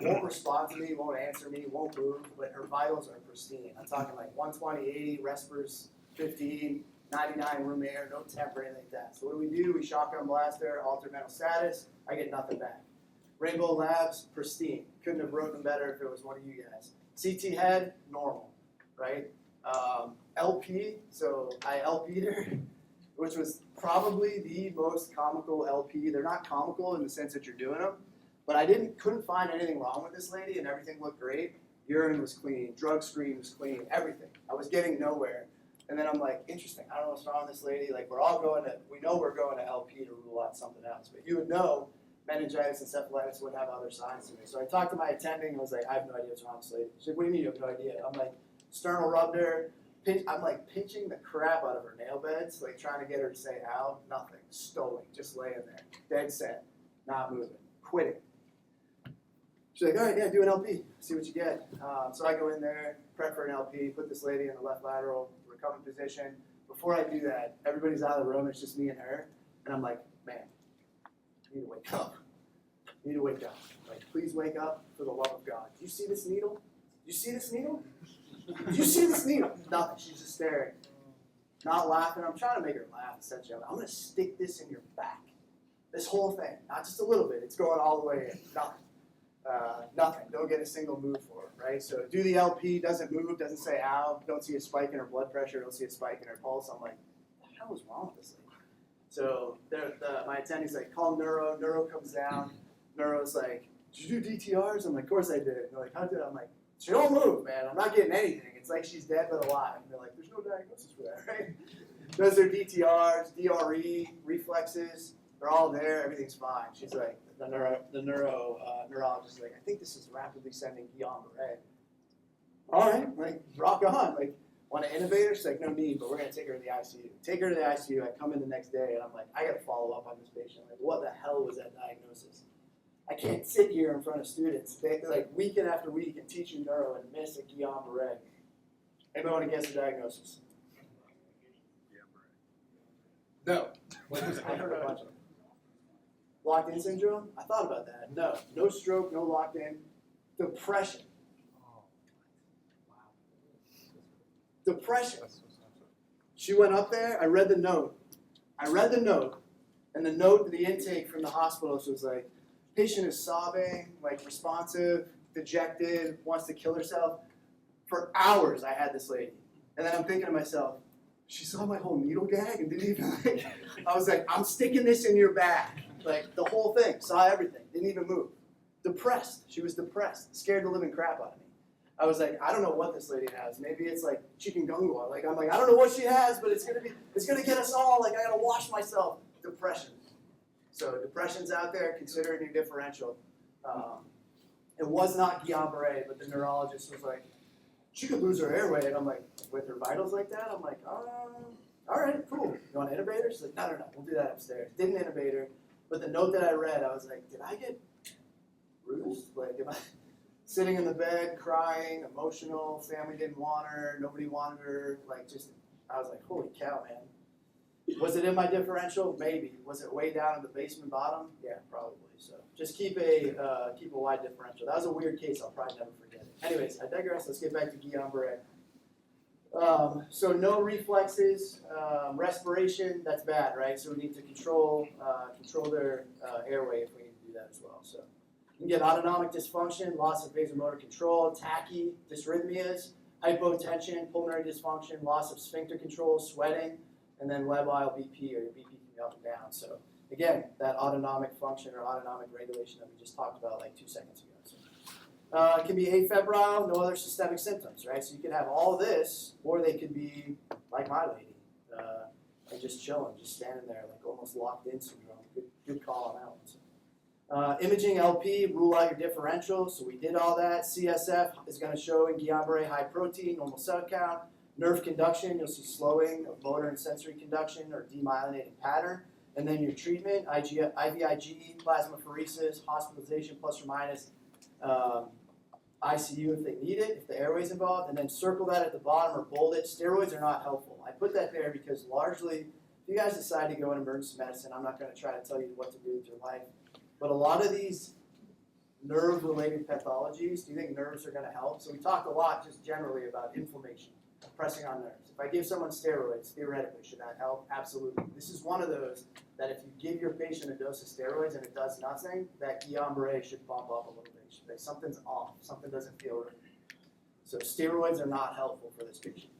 Won't respond to me, won't answer me, won't move, but her vitals are pristine. I'm talking like 120, 80, respirs 15, 99 room air, no temp or anything like that. So what do? We shotgun blast her, alter mental status. I get nothing back. Rainbow Labs, pristine. Couldn't have written better if it was one of you guys. CT head, normal, right? LP, so I LP'd her, which was probably the most comical LP. They're not comical in the sense that you're doing them, but I couldn't find anything wrong with this lady, and everything looked great. Urine was clean, drug screen was clean, everything. I was getting nowhere. And then I'm like, interesting, I don't know what's wrong with this lady. Like, we know we're going to LP to rule out something else, but you would know meningitis, encephalitis would have other signs to me. So I talked to my attending, I was like, I have no idea what's wrong with this lady. She's like, what do you mean you have no idea? I'm like, sternal rubbed her. I'm like pinching the crap out of her nail beds, like trying to get her to say ow. Nothing. Stoic, just laying there. Dead set. Not moving. Quitting. She's like, all right, yeah, do an LP. See what you get. So I go in there, prep for an LP, put this lady in the left lateral recumbent position. Before I do that, everybody's out of the room. It's just me and her. And I'm like, man, you need to wake up. You need to wake up. Like, please wake up for the love of God. Do you see this needle? Do you see this needle? Do you see this needle? Nothing. She's just staring. Not laughing. I'm trying to make her laugh, essentially. I'm going to stick this in your back. This whole thing. Not just a little bit. It's going all the way in. Nothing. Nothing. Don't get a single move for it, right? So do the LP. Doesn't move. Doesn't say ow. Don't see a spike in her blood pressure. Don't see a spike in her pulse. I'm like, what the hell is wrong with this lady? So my attending's like, call NEURO. NEURO comes down. NEURO's like, did you do DTRs? I'm like, of course I did. They're like, how did I? I'm like, she don't move, man. I'm not getting anything. It's like she's dead but alive. And they're like, there's no diagnosis for that, right? Those are DTRs, DRE, reflexes. They're all there. Everything's fine. She's like, the neurologist is like, I think this is rapidly sending Guillain-Barré. All right, like, rock on. Like, want to innovate her? She's like, no need, but we're going to take her to the ICU. Take her to the ICU. I come in the next day, and I'm like, I got to follow up on this patient. Like, what the hell was that diagnosis? I can't sit here in front of students like week after week and teach you neuro and miss a Guillain-Barré. Anybody want to guess the diagnosis? No. I heard a bunch of them. Locked-in syndrome? I thought about that. No. No stroke, no locked-in. Depression. Depression. She went up there. I read the note. And the note, the intake from the hospital was like, patient is sobbing, like responsive, dejected, wants to kill herself. For hours, I had this lady. And then I'm thinking to myself, she saw my whole needle gag and didn't even like, I was like, I'm sticking this in your back. Like the whole thing, saw everything, didn't even move. Depressed, she was depressed, scared the living crap out of me. I was like, I don't know what this lady has. Maybe it's like chikungunya. Like I'm like, I don't know what she has, but it's gonna get us all. Like I gotta wash myself. Depression. So depression's out there. Consider it your differential. It was not Guillain-Barré, but the neurologist was like, she could lose her airway, and I'm like, with her vitals like that, I'm like, all right, cool. You want an intubator? She's like, no, we'll do that upstairs. Didn't intubate her, but the note that I read, I was like, did I get bruised? Like, am I sitting in the bed, crying, emotional, family didn't want her, nobody wanted her, like just, I was like, holy cow, man. Was it in my differential? Maybe. Was it way down in the basement bottom? Yeah, probably. So just keep a wide differential. That was a weird case. I'll probably never forget it. Anyways, I digress. Let's get back to Guillain-Barré. So no reflexes, respiration. That's bad, right? So we need to control their airway if we need to do that as well. So you can get autonomic dysfunction, loss of vasomotor control, tachy, dysrhythmias, hypotension, pulmonary dysfunction, loss of sphincter control, sweating. And then labile BP, or your BP can be up and down. So again, that autonomic function or autonomic regulation that we just talked about like 2 seconds ago. So, it can be afebrile, no other systemic symptoms, right? So you could have all this, or they could be like my lady, and just chilling, just standing there, like almost locked in syndrome. Good call on that one. So. Imaging LP, rule out your differential. So we did all that. CSF is going to show in Guillain-Barré high protein, normal cell count. Nerve conduction, you'll see slowing of motor and sensory conduction or demyelinating pattern. And then your treatment, IVIG, plasmapheresis, hospitalization plus or minus, ICU if they need it, if the airway's involved. And then circle that at the bottom or bold it. Steroids are not helpful. I put that there because largely, if you guys decide to go in emergency medicine, I'm not going to try to tell you what to do with your life. But a lot of these nerve-related pathologies, do you think nerves are going to help? So we talk a lot just generally about inflammation. Pressing on nerves. If I give someone steroids, theoretically, should that help? Absolutely. This is one of those that if you give your patient a dose of steroids and it does nothing, that Guillain-Barré should bump up a little bit. Should say something's off, something doesn't feel right. So steroids are not helpful for this patient.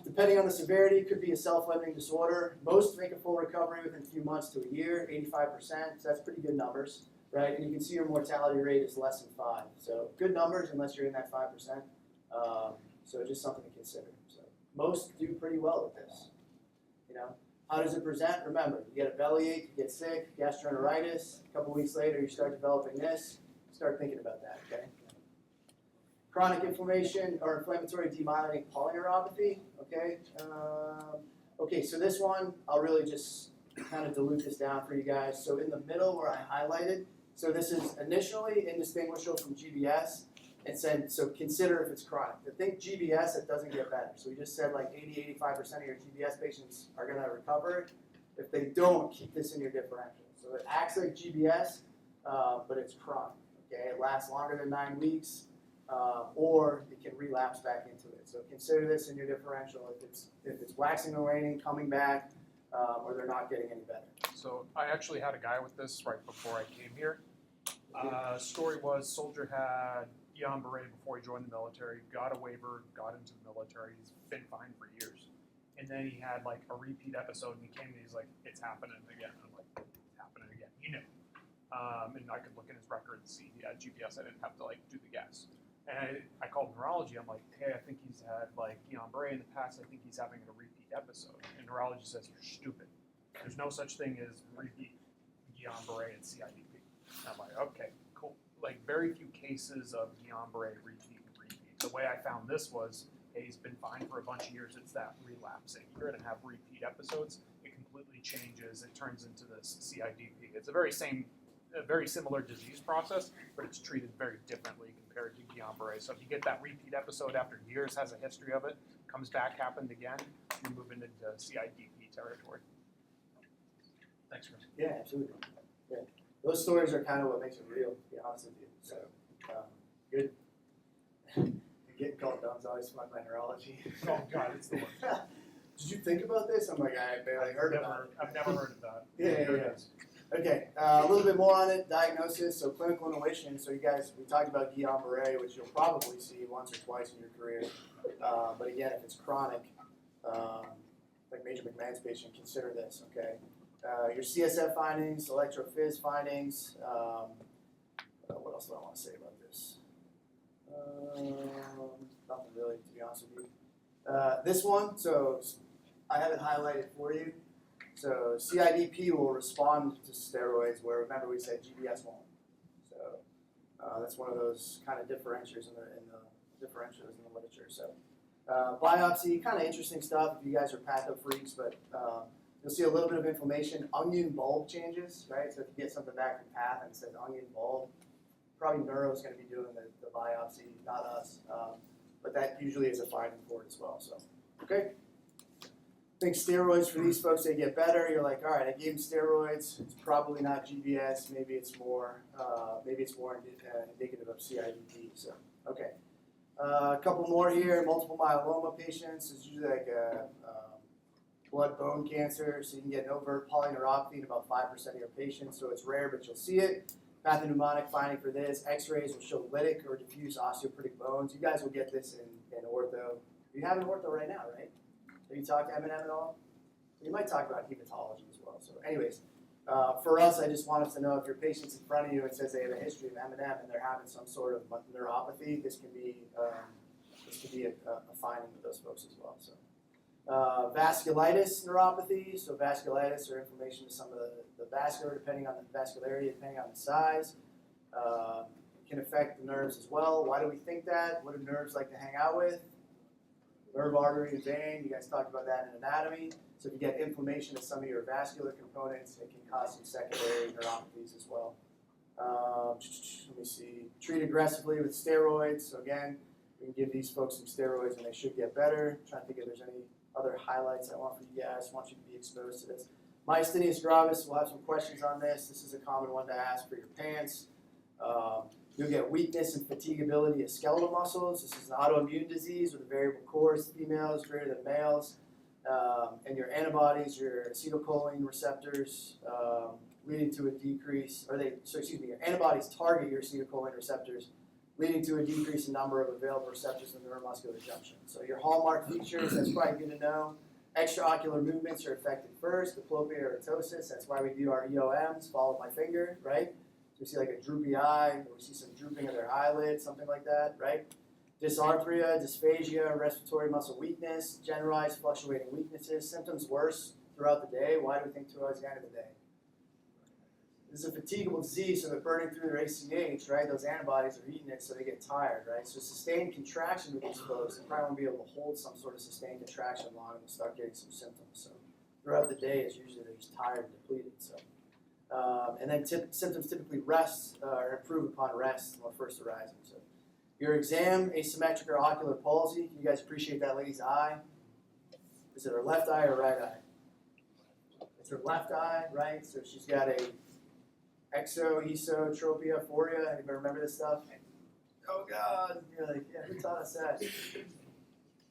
Depending on the severity, it could be a self-limiting disorder. Most make a full recovery within a few months to a year, 85%, so that's pretty good numbers, right? And you can see your mortality rate is less than 5. So good numbers unless you're in that 5%. So just something to consider. So most do pretty well with this. You know, how does it present? Remember, you get a bellyache, you get sick, gastroenteritis. A couple weeks later, you start developing this. Start thinking about that. Okay. Chronic inflammation or inflammatory demyelinating polyneuropathy. Okay. Okay. So this one, I'll really just kind of dilute this down for you guys. So in the middle where I highlighted, so this is initially indistinguishable from GBS. And said, so consider if it's chronic. To think GBS, it doesn't get better. So we just said like 80-85% of your GBS patients are going to recover. If they don't, keep this in your differential. So it acts like GBS, but it's chronic. Okay, it lasts longer than 9 weeks, or it can relapse back into it. So consider this in your differential if it's waxing and waning, coming back, or they're not getting any better. So I actually had a guy with this right before I came here. Story was soldier had Guillain-Barré before he joined the military, got a waiver, got into the military. He's been fine for years. And then he had like a repeat episode and he came and he's like, it's happening again. I'm like, it's happening again. He knew. And I could look in his record and see he had GPS. I didn't have to like do the guess. And I called neurology. I'm like, hey, I think he's had like Guillain-Barré in the past. I think he's having a repeat episode. And neurology says, you're stupid. There's no such thing as repeat Guillain-Barré and CIDP. And I'm like, okay, cool. Like very few cases of Guillain-Barré repeat. The way I found this was, hey, he's been fine for a bunch of years. It's that relapsing. You're going to have repeat episodes. It completely changes. It turns into this CIDP. It's the very same a very similar disease process, but it's treated very differently compared to Guillain-Barré. So if you get that repeat episode after years, has a history of it, comes back, happened again, you're moving into CIDP territory. Thanks, Chris. Yeah, absolutely. Yeah, those stories are kind of what makes it real, to be honest with you. So, good. Getting called dumb is always fun by neurology. Oh God, it's the worst. Did you think about this? I'm like, I barely heard about it. I've never heard of that. Yeah. Okay, a little bit more on it. Diagnosis, so clinical intuition. So you guys, we talked about Guillain-Barré, which you'll probably see once or twice in your career. But again, if it's chronic, like Major McMahon's patient, consider this, okay? Your CSF findings, electrophys findings. What else do I want to say about this? Nothing really, to be honest with you. This one, so I have it highlighted for you. So CIDP will respond to steroids, where remember we said GBS won't. So that's one of those kind of differentiators in the literature. So biopsy, kind of interesting stuff if you guys are patho freaks, but you'll see a little bit of inflammation. Onion bulb changes, right? So if you get something back from path and it says onion bulb, probably neuro is going to be doing the biopsy, not us. But that usually is a finding for it as well. So, okay. I think steroids for these folks, they get better. You're like, all right, I gave them steroids. It's probably not GBS. Maybe it's more indicative of CIDP. So, okay. A couple more here. Multiple myeloma patients. It's usually like a blood bone cancer. So you can get an overt polyneuropathy in about 5% of your patients. So it's rare, but you'll see it. Pathognomonic finding for this. X-rays will show lytic or diffuse osteoporotic bones. You guys will get this in ortho. You have an ortho right now, right? Have you talked to M&M at all? You might talk about hematology as well. So anyways, for us, I just want us to know if your patient's in front of you and says they have a history of M&M and they're having some sort of neuropathy, this could be a finding with those folks as well. So vasculitis neuropathy. So vasculitis or inflammation of some of the vascular, depending on the vascularity, depending on the size. Can affect the nerves as well. Why do we think that? What do nerves like to hang out with? Nerve, artery, and vein. You guys talked about that in anatomy. So if you get inflammation of some of your vascular components, it can cause some secondary neuropathies as well. Let me see. Treat aggressively with steroids. So again, we can give these folks some steroids and they should get better. I'm trying to think if there's any other highlights I want for you guys. I want you to be exposed to this. Myasthenia gravis, we'll have some questions on this. This is a common one to ask for your pants. You'll get weakness and fatigability of skeletal muscles. This is an autoimmune disease with a variable course, females greater than males. And your antibodies, your acetylcholine receptors, leading to a decrease, your antibodies target your acetylcholine receptors, leading to a decrease in number of available receptors in the neuromuscular junction. So your hallmark features, that's probably good to know. Extraocular movements are affected first, diplopia or ptosis, that's why we do our EOMs, followed by finger, right? So we see like a droopy eye, or we see some drooping of their eyelid, something like that, right? Dysarthria, dysphagia, respiratory muscle weakness, generalized fluctuating weaknesses, symptoms worse throughout the day. Why do we think towards the end of the day? This is a fatigable disease, so they're burning through their ACH, right? Those antibodies are eating it, so they get tired, right? So sustained contraction with these folks, they probably won't be able to hold some sort of sustained contraction long and they'll start getting some symptoms. So throughout the day, it's usually they're just tired and depleted. So, and then symptoms typically rest or improve upon rest when first arising. So your exam, asymmetric or ocular palsy. Can you guys appreciate that lady's eye? Is it her left eye or right eye? It's her left eye, right? So she's got a esotropia, phoria. Anybody remember this stuff? Oh God! You're like, yeah, who taught us that?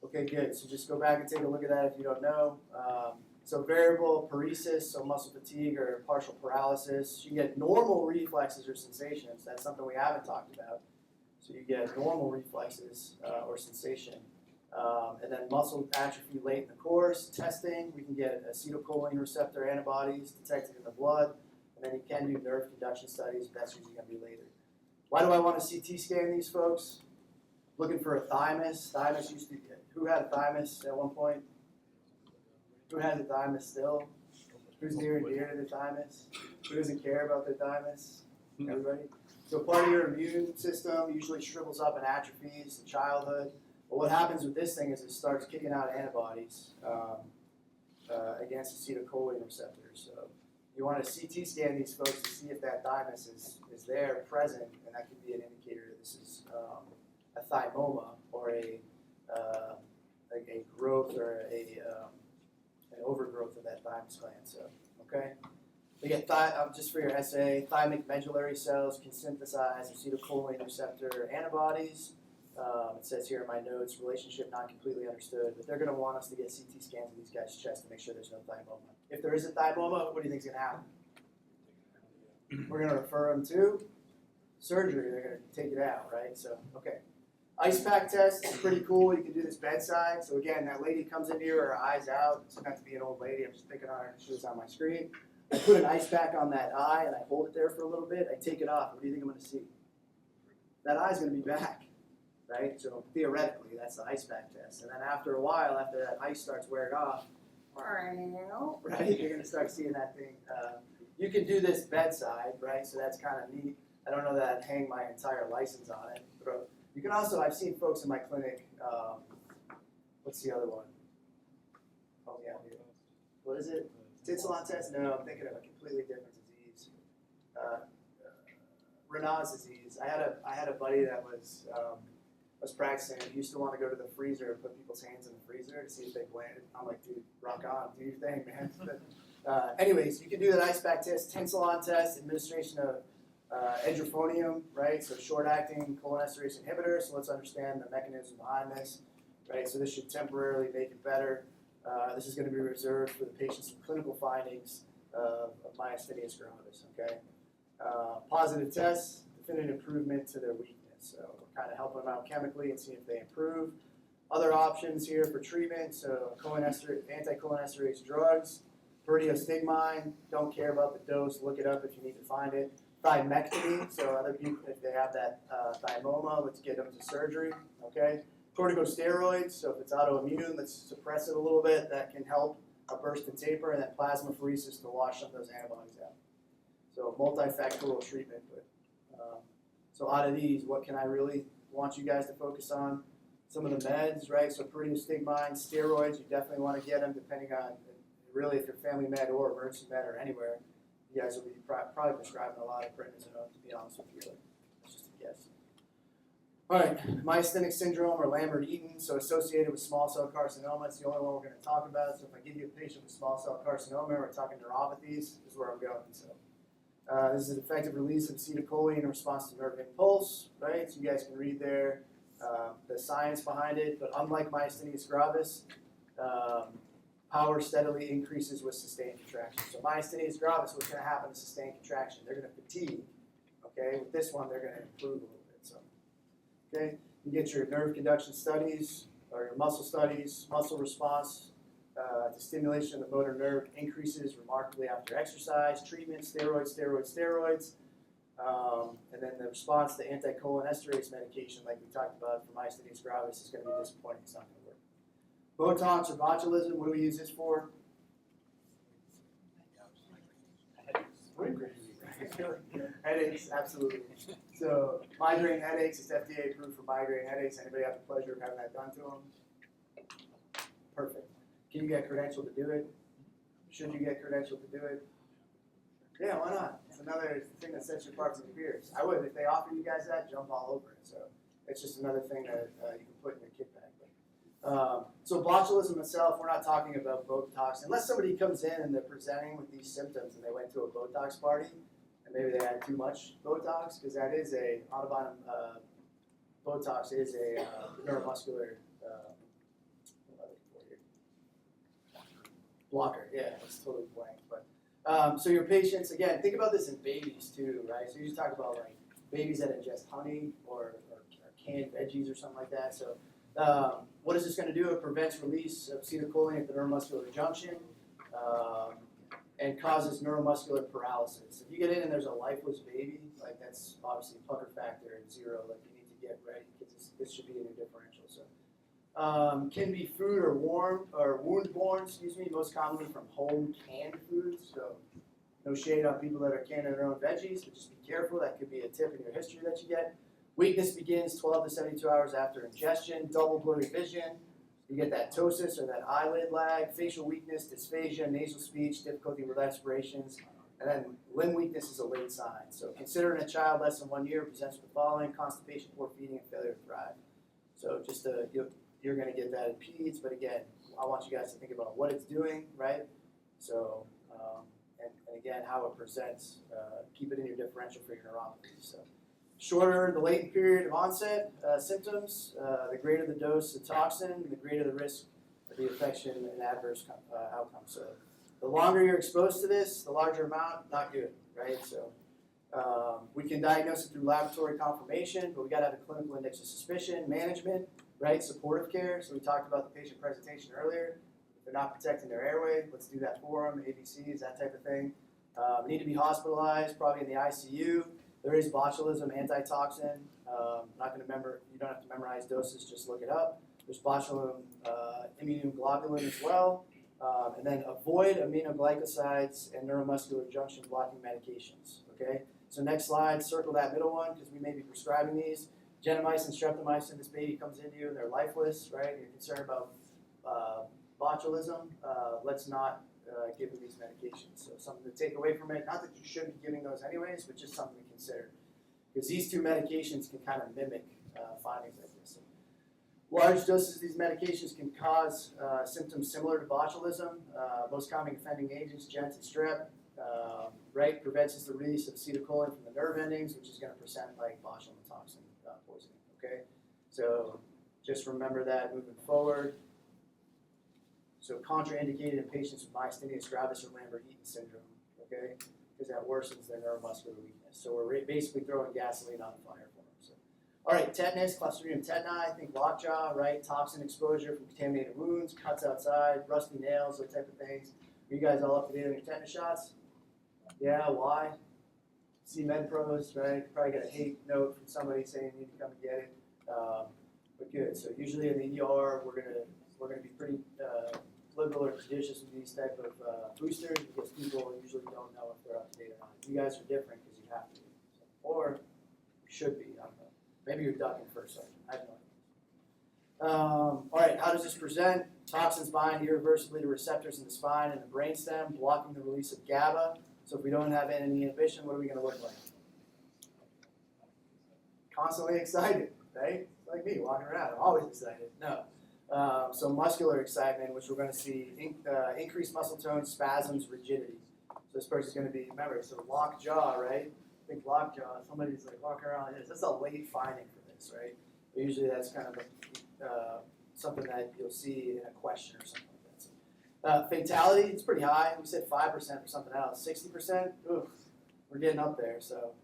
Okay, good. So just go back and take a look at that if you don't know. So variable paresis, so muscle fatigue or partial paralysis. You get normal reflexes or sensations. That's something we haven't talked about. So you get normal reflexes or sensation. And then muscle atrophy late in the course. Testing, we can get acetylcholine receptor antibodies detected in the blood. And then you can do nerve conduction studies, but that's usually going to be later. Why do I want to CT scan these folks? Looking for a thymus. Thymus used to be, who had a thymus at one point? Who has a thymus still? Who's near and dear to the thymus? Who doesn't care about their thymus? Everybody? So part of your immune system usually shrivels up and atrophies in childhood. But what happens with this thing is it starts kicking out antibodies against acetylcholine receptors. So You want to CT scan these folks to see if that thymus is there, present, and that could be an indicator that this is a thymoma or a growth or an overgrowth of that thymus gland. So, okay. We get just for your essay, thymic medullary cells can synthesize acetylcholine receptor antibodies. It says here in my notes, relationship not completely understood, but they're going to want us to get CT scans of these guys' chest to make sure there's no thymoma. If there is a thymoma, what do you think is going to happen? We're going to refer them to surgery. They're going to take it out, right? So, okay. Ice pack test is pretty cool. You can do this bedside. So again, that lady comes in here, her eyes out. It's not to be an old lady. I'm just picking on her because she was on my screen. I put an ice pack on that eye and I hold it there for a little bit. I take it off. What do you think I'm going to see? That eye's going to be back, right? So theoretically, that's the ice pack test. And then after a while, after that ice starts wearing off, right, you're going to start seeing that thing. You can do this bedside, right? So that's kind of neat. I don't know that I'd hang my entire license on it. But you can also, I've seen folks in my clinic, what's the other one? Oh, yeah, what is it? Tinsalon test? No, I'm thinking of a completely different disease. Raynaud's disease. I had a buddy that was practicing. He used to want to go to the freezer and put people's hands in the freezer to see if they blended. I'm like, dude, rock on, do your thing, man. Anyways, you can do that ice pack test, Tinsalon test, administration of edrophonium, right? So short-acting cholinesterase inhibitor. So let's understand the mechanism behind this, right? So this should temporarily make it better. This is going to be reserved for the patients with clinical findings of myasthenia gravis, okay? Positive tests, definitive improvement to their weakness. So we're kind of helping them out chemically and seeing if they improve. Other options here for treatment, so anti-cholinesterase drugs, proteostigmine, don't care about the dose, look it up if you need to find it. Thymectomy, so other people, if they have that thymoma, let's get them to surgery, okay? Corticosteroids, so if it's autoimmune, let's suppress it a little bit. That can help a burst and taper, and then plasmapheresis to wash some of those antibodies out. So multifactorial treatment. But, so out of these, what can I really want you guys to focus on? Some of the meds, right? So proteostigmine, steroids, you definitely want to get them depending on, really if you're family med or emergency med or anywhere. You guys will be probably prescribing a lot of prednisone, to be honest with you. That's just a guess. All right, myasthenic syndrome or Lambert-Eaton, so associated with small cell carcinoma. It's the only one we're going to talk about. So if I give you a patient with small cell carcinoma, we're talking neuropathies. This is where I'm going. So this is an effective release of acetylcholine in response to nerve impulse, right? So you guys can read there the science behind it. But unlike myasthenia gravis, power steadily increases with sustained contraction. So myasthenia gravis, what's going to happen to sustained contraction? They're going to fatigue. Okay, with this one, they're going to improve a little bit. So, okay, you get your nerve conduction studies or your muscle studies. Muscle response to stimulation of the motor nerve increases remarkably after exercise. Treatment: steroids. And then the response to anti-cholinesterase medication, like we talked about for myasthenia gravis, is going to be disappointing. It's not going to work. Botox or botulism, what do we use this for? Headaches, absolutely. So migraine headaches, it's FDA approved for migraine headaches. Anybody have the pleasure of having that done to them? Perfect. Can you get credentialed to do it? Should you get credentialed to do it? Yeah, why not? It's another thing that sets you apart from your peers. I would, if they offer you guys that, jump all over it. So it's just another thing that you can put in your kit bag. So botulism itself, we're not talking about Botox. Unless somebody comes in and they're presenting with these symptoms and they went to a Botox party and maybe they had too much Botox, because that is a, Botox is a neuromuscular blocker. Yeah, it's totally blank. But so your patients, again, think about this in babies too, right? So you just talk about like babies that ingest honey or canned veggies or something like that. So what is this going to do? It prevents release of acetylcholine at the neuromuscular junction and causes neuromuscular paralysis. If you get in and there's a lifeless baby, like that's obviously pucker factor 0. Like you need to get ready because this should be in your differential. So can be food or wound-borne, most commonly from home canned foods. So no shade on people that are canning their own veggies, but just be careful. That could be a tip in your history that you get. Weakness begins 12 to 72 hours after ingestion, double blurry vision. You get that ptosis or that eyelid lag, facial weakness, dysphagia, nasal speech, difficulty with respirations. And then limb weakness is a late sign. So considering a child less than 1 year presents with the following: constipation, poor feeding, and failure to thrive. So just you're going to get that in peds, but again, I want you guys to think about what it's doing, right? So, and again, how it presents. Keep it in your differential for your neuropathy. So, shorter the latent period of onset symptoms, the greater the dose of toxin, the greater the risk of the infection and adverse outcome. So, the longer you're exposed to this, the larger amount, not good, right? So, we can diagnose it through laboratory confirmation, but we got to have a clinical index of suspicion, management, right? Supportive care. So we talked about the patient presentation earlier. If they're not protecting their airway, let's do that for them. ABCs, that type of thing. Need to be hospitalized, probably in the ICU. There is botulism, antitoxin. Not going to remember. You don't have to memorize doses. Just look it up. There's botulism, immunoglobulin as well. And then avoid aminoglycosides and neuromuscular junction blocking medications. Okay. So next slide, circle that middle one because we may be prescribing these. Gentamicin, streptomycin, this baby comes into you and they're lifeless, right? You're concerned about botulism. Let's not give them these medications. So something to take away from it. Not that you should be giving those anyways, but just something to consider. Because these two medications can kind of mimic findings like this. So large doses of these medications can cause symptoms similar to botulism. Most common offending agents, gent and strep. Right, prevents the release of acetylcholine from the nerve endings, which is going to present like botulinum toxin poisoning. Okay, so just remember that moving forward. So contraindicated in patients with myasthenia gravis or Lambert-Eaton syndrome. Okay, because that worsens their neuromuscular weakness. So we're basically throwing gasoline on the fire for them. So, all right, tetanus, Clostridium tetani. Think lockjaw, right? Toxin exposure from contaminated wounds, cuts outside, rusty nails, those type of things. Are you guys all up to date on your tetanus shots? Yeah, why? See MedPros, right? Probably got a hate note from somebody saying you need to come and get it. But good. So usually in the ER, we're gonna be pretty liberal or judicious with these type of boosters because people usually don't know if they're up to date or not. You guys are different because you have to, so, or you should be. I don't know. Maybe you're ducking for a second. I have no idea. All right. How does this present? Toxins bind irreversibly to receptors in the spine and the brainstem, blocking the release of GABA. So if we don't have any inhibition, what are we going to look like? Constantly excited, right? Like me, walking around. I'm always excited. No. So muscular excitement, which we're going to see increased muscle tone, spasms, rigidity. So this person's going to be, remember, so locked jaw, right? Think locked jaw. Somebody's like walking around like this. That's a late finding for this, right? But usually that's kind of something that you'll see in a question or something. Fatality, it's pretty high. We said 5% for something else. 60%, oof, we're getting up there. So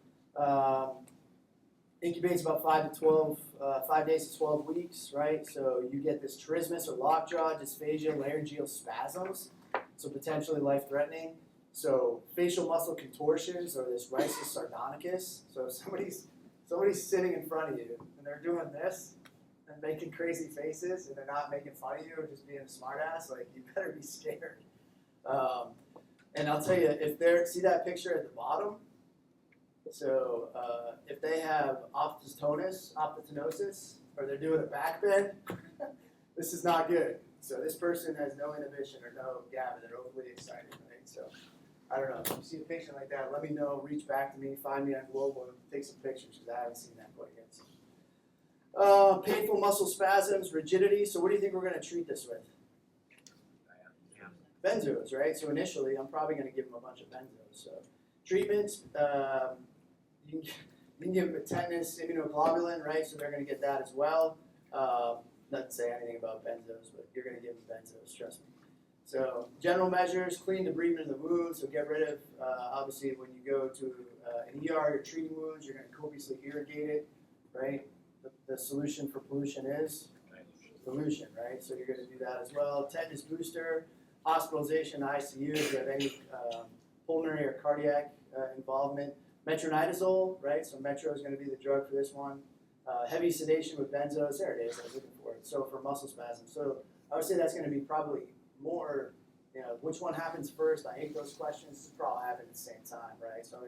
incubates about 5 days to 12 weeks, right? So you get this trismus or lockjaw, dysphagia, laryngeal spasms, so potentially life-threatening. So facial muscle contortions or this rhizus sardonicus. So if somebody's sitting in front of you and they're doing this, and making crazy faces, and they're not making fun of you or just being a smartass, like you better be scared. And I'll tell you, if they're see that picture at the bottom. So if they have ophthalmos, or they're doing a back bend, this is not good. So this person has no inhibition or no GABA. They're overly excited, right? So I don't know. If you see a patient like that, let me know. Reach back to me. Find me on Global and take some pictures because I haven't seen that quite yet. So. Painful muscle spasms, rigidity. So what do you think we're going to treat this with? Benzos, right? So initially, I'm probably going to give them a bunch of benzos. So treatments, you can give them a tetanus immunoglobulin, right? So they're going to get that as well. Not to say anything about benzos, but you're going to give them benzos, trust me. So general measures, clean debridement of the wound. So get rid of, obviously, when you go to an ER, you're treating wounds, you're going to copiously irrigate it, right? The solution for pollution is dilution, right? So you're going to do that as well. Tetanus booster, hospitalization, ICU, if you have any pulmonary or cardiac involvement. Metronidazole, right? So metro is going to be the drug for this one. Heavy sedation with benzos, there it is, I was looking for it. So for muscle spasms. So I would say that's going to be probably more, which one happens first? I hate those questions. This probably happen at the same time, right? So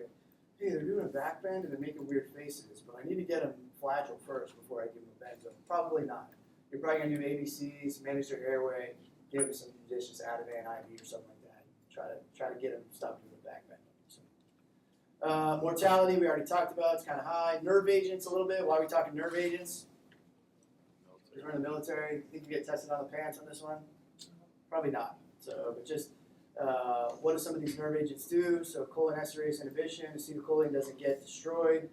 hey, they're doing a back bend and they're making weird faces, but I need to get them flagyl first before I give them a benzo. Probably not. You're probably going to do ABCs, manage their airway, give them some judicious Ativan IV or something like that. Try to get them stopped doing a back bend. So, Mortality, we already talked about, it's kind of high. Nerve agents a little bit. Why are we talking nerve agents? Because we're in the military. Think you get tested on the pants on this one? Probably not. So, but just what do some of these nerve agents do? So cholinesterase inhibition, acetylcholine doesn't get destroyed.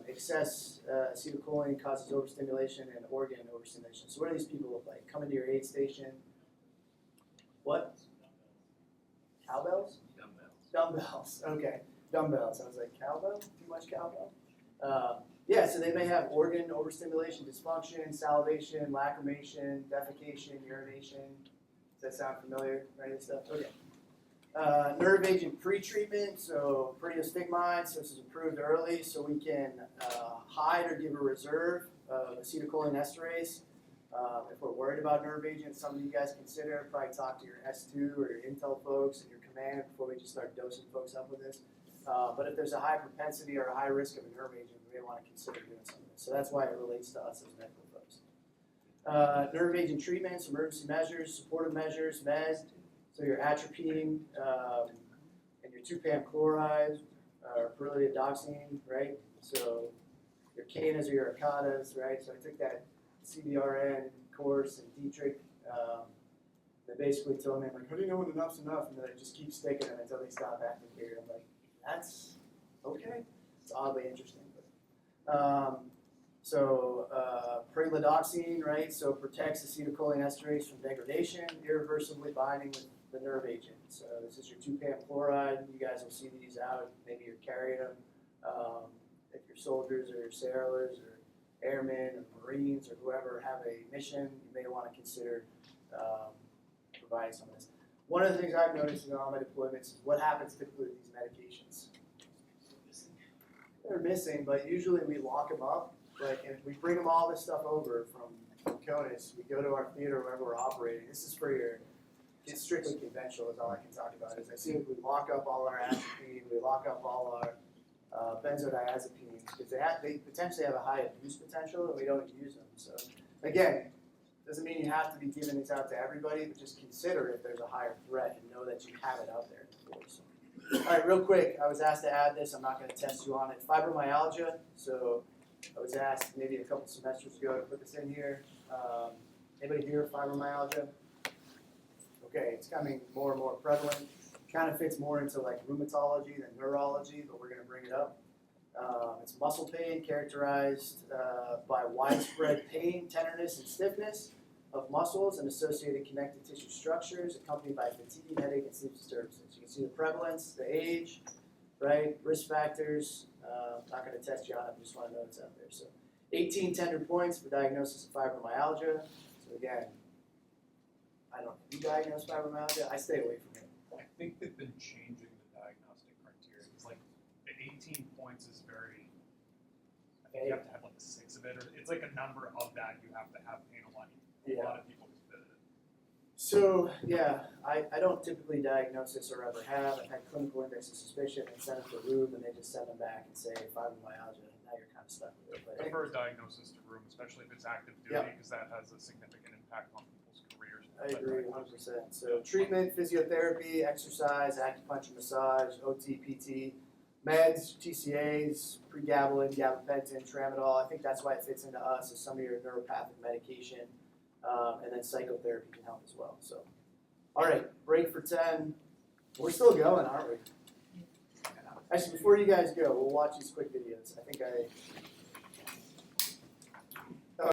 Excess acetylcholine causes overstimulation and organ overstimulation. So what do these people look like? Come into your aid station. What? Cowbells? Dumbbells. Okay. Dumbbells. I was like, cowbell? Too much cowbell? Yeah, so they may have organ overstimulation, dysfunction, salivation, lacrimation, defecation, urination. Does that sound familiar? Any of this stuff? Okay. Nerve agent pretreatment, so proteostigmide, so this is approved early, so we can hide or give a reserve of acetylcholinesterase. If we're worried about nerve agents, some of you guys consider, probably talk to your S2 or your Intel folks and your command before we just start dosing folks up with this. But if there's a high propensity or a high risk of a nerve agent, we may want to consider doing some of this. So that's why it relates to us as medical folks. Nerve agent treatments, emergency measures, supportive measures, meds. So your atropine and your 2-PAM chloride or pyrrolidinoxine, right? So your canas or your Acadas, right? So I took that CBRN course in Dietrich. They basically told me, I'm like, how do you know when enough's enough? And then I just keep sticking them until they stop acting weird. I'm like, that's okay. It's oddly interesting. But, pyrrolidoxine, right? So protects acetylcholinesterase from degradation, irreversibly binding with the nerve agent. So this is your 2-PAM chloride. You guys will see these out. Maybe you're carrying them. If you're soldiers or sailors or airmen or Marines or whoever have a mission, you may want to consider providing some of this. One of the things I've noticed in all my deployments is what happens typically with these medications. They're missing, but usually we lock them up. Like, and we bring them all this stuff over from CONUS. We go to our theater wherever we're operating. This is for your, it's strictly conventional is all I can talk about. Is I see we lock up all our atropine, we lock up all our benzodiazepines because they potentially have a high abuse potential and we don't use them. So again, doesn't mean you have to be giving these out to everybody, but just consider if there's a higher threat and know that you have it out there in the force. All right, real quick, I was asked to add this. I'm not going to test you on it. Fibromyalgia. So I was asked maybe a couple semesters ago to put this in here. Anybody hear of fibromyalgia? Okay, it's becoming more and more prevalent. Kind of fits more into like rheumatology than neurology, but we're going to bring it up. It's muscle pain characterized by widespread pain, tenderness, and stiffness of muscles and associated connective tissue structures, accompanied by fatigue, headache, and sleep disturbances. You can see the prevalence, the age, right? Risk factors. Not going to test you on it, I just want to know it's out there. So 18 tender points for diagnosis of fibromyalgia. So again, I don't know. You diagnose fibromyalgia? I stay away from it. I think they've been changing the diagnostic criteria. It's like the 18 points is very, I think you have to have like 6 of it, or it's like a number of that you have to have pain a lot. A lot of people just fit it. So yeah, I don't typically diagnose this or ever have. I've had clinical index of suspicion and send them to Rube and they just send them back and say fibromyalgia. Now you're kind of stuck with it. But I prefer diagnosis to room, especially if it's active duty, because that has a significant impact on people's careers. I agree 100%. So treatment, physiotherapy, exercise, acupuncture, massage, OT, PT, meds, TCAs, pregabalin, gabapentin, tramadol. I think that's why it fits into us as some of your neuropathic medication. And then psychotherapy can help as well. So, all right, break for 10. We're still going, aren't we? Actually, before you guys go, we'll watch these quick videos. I think I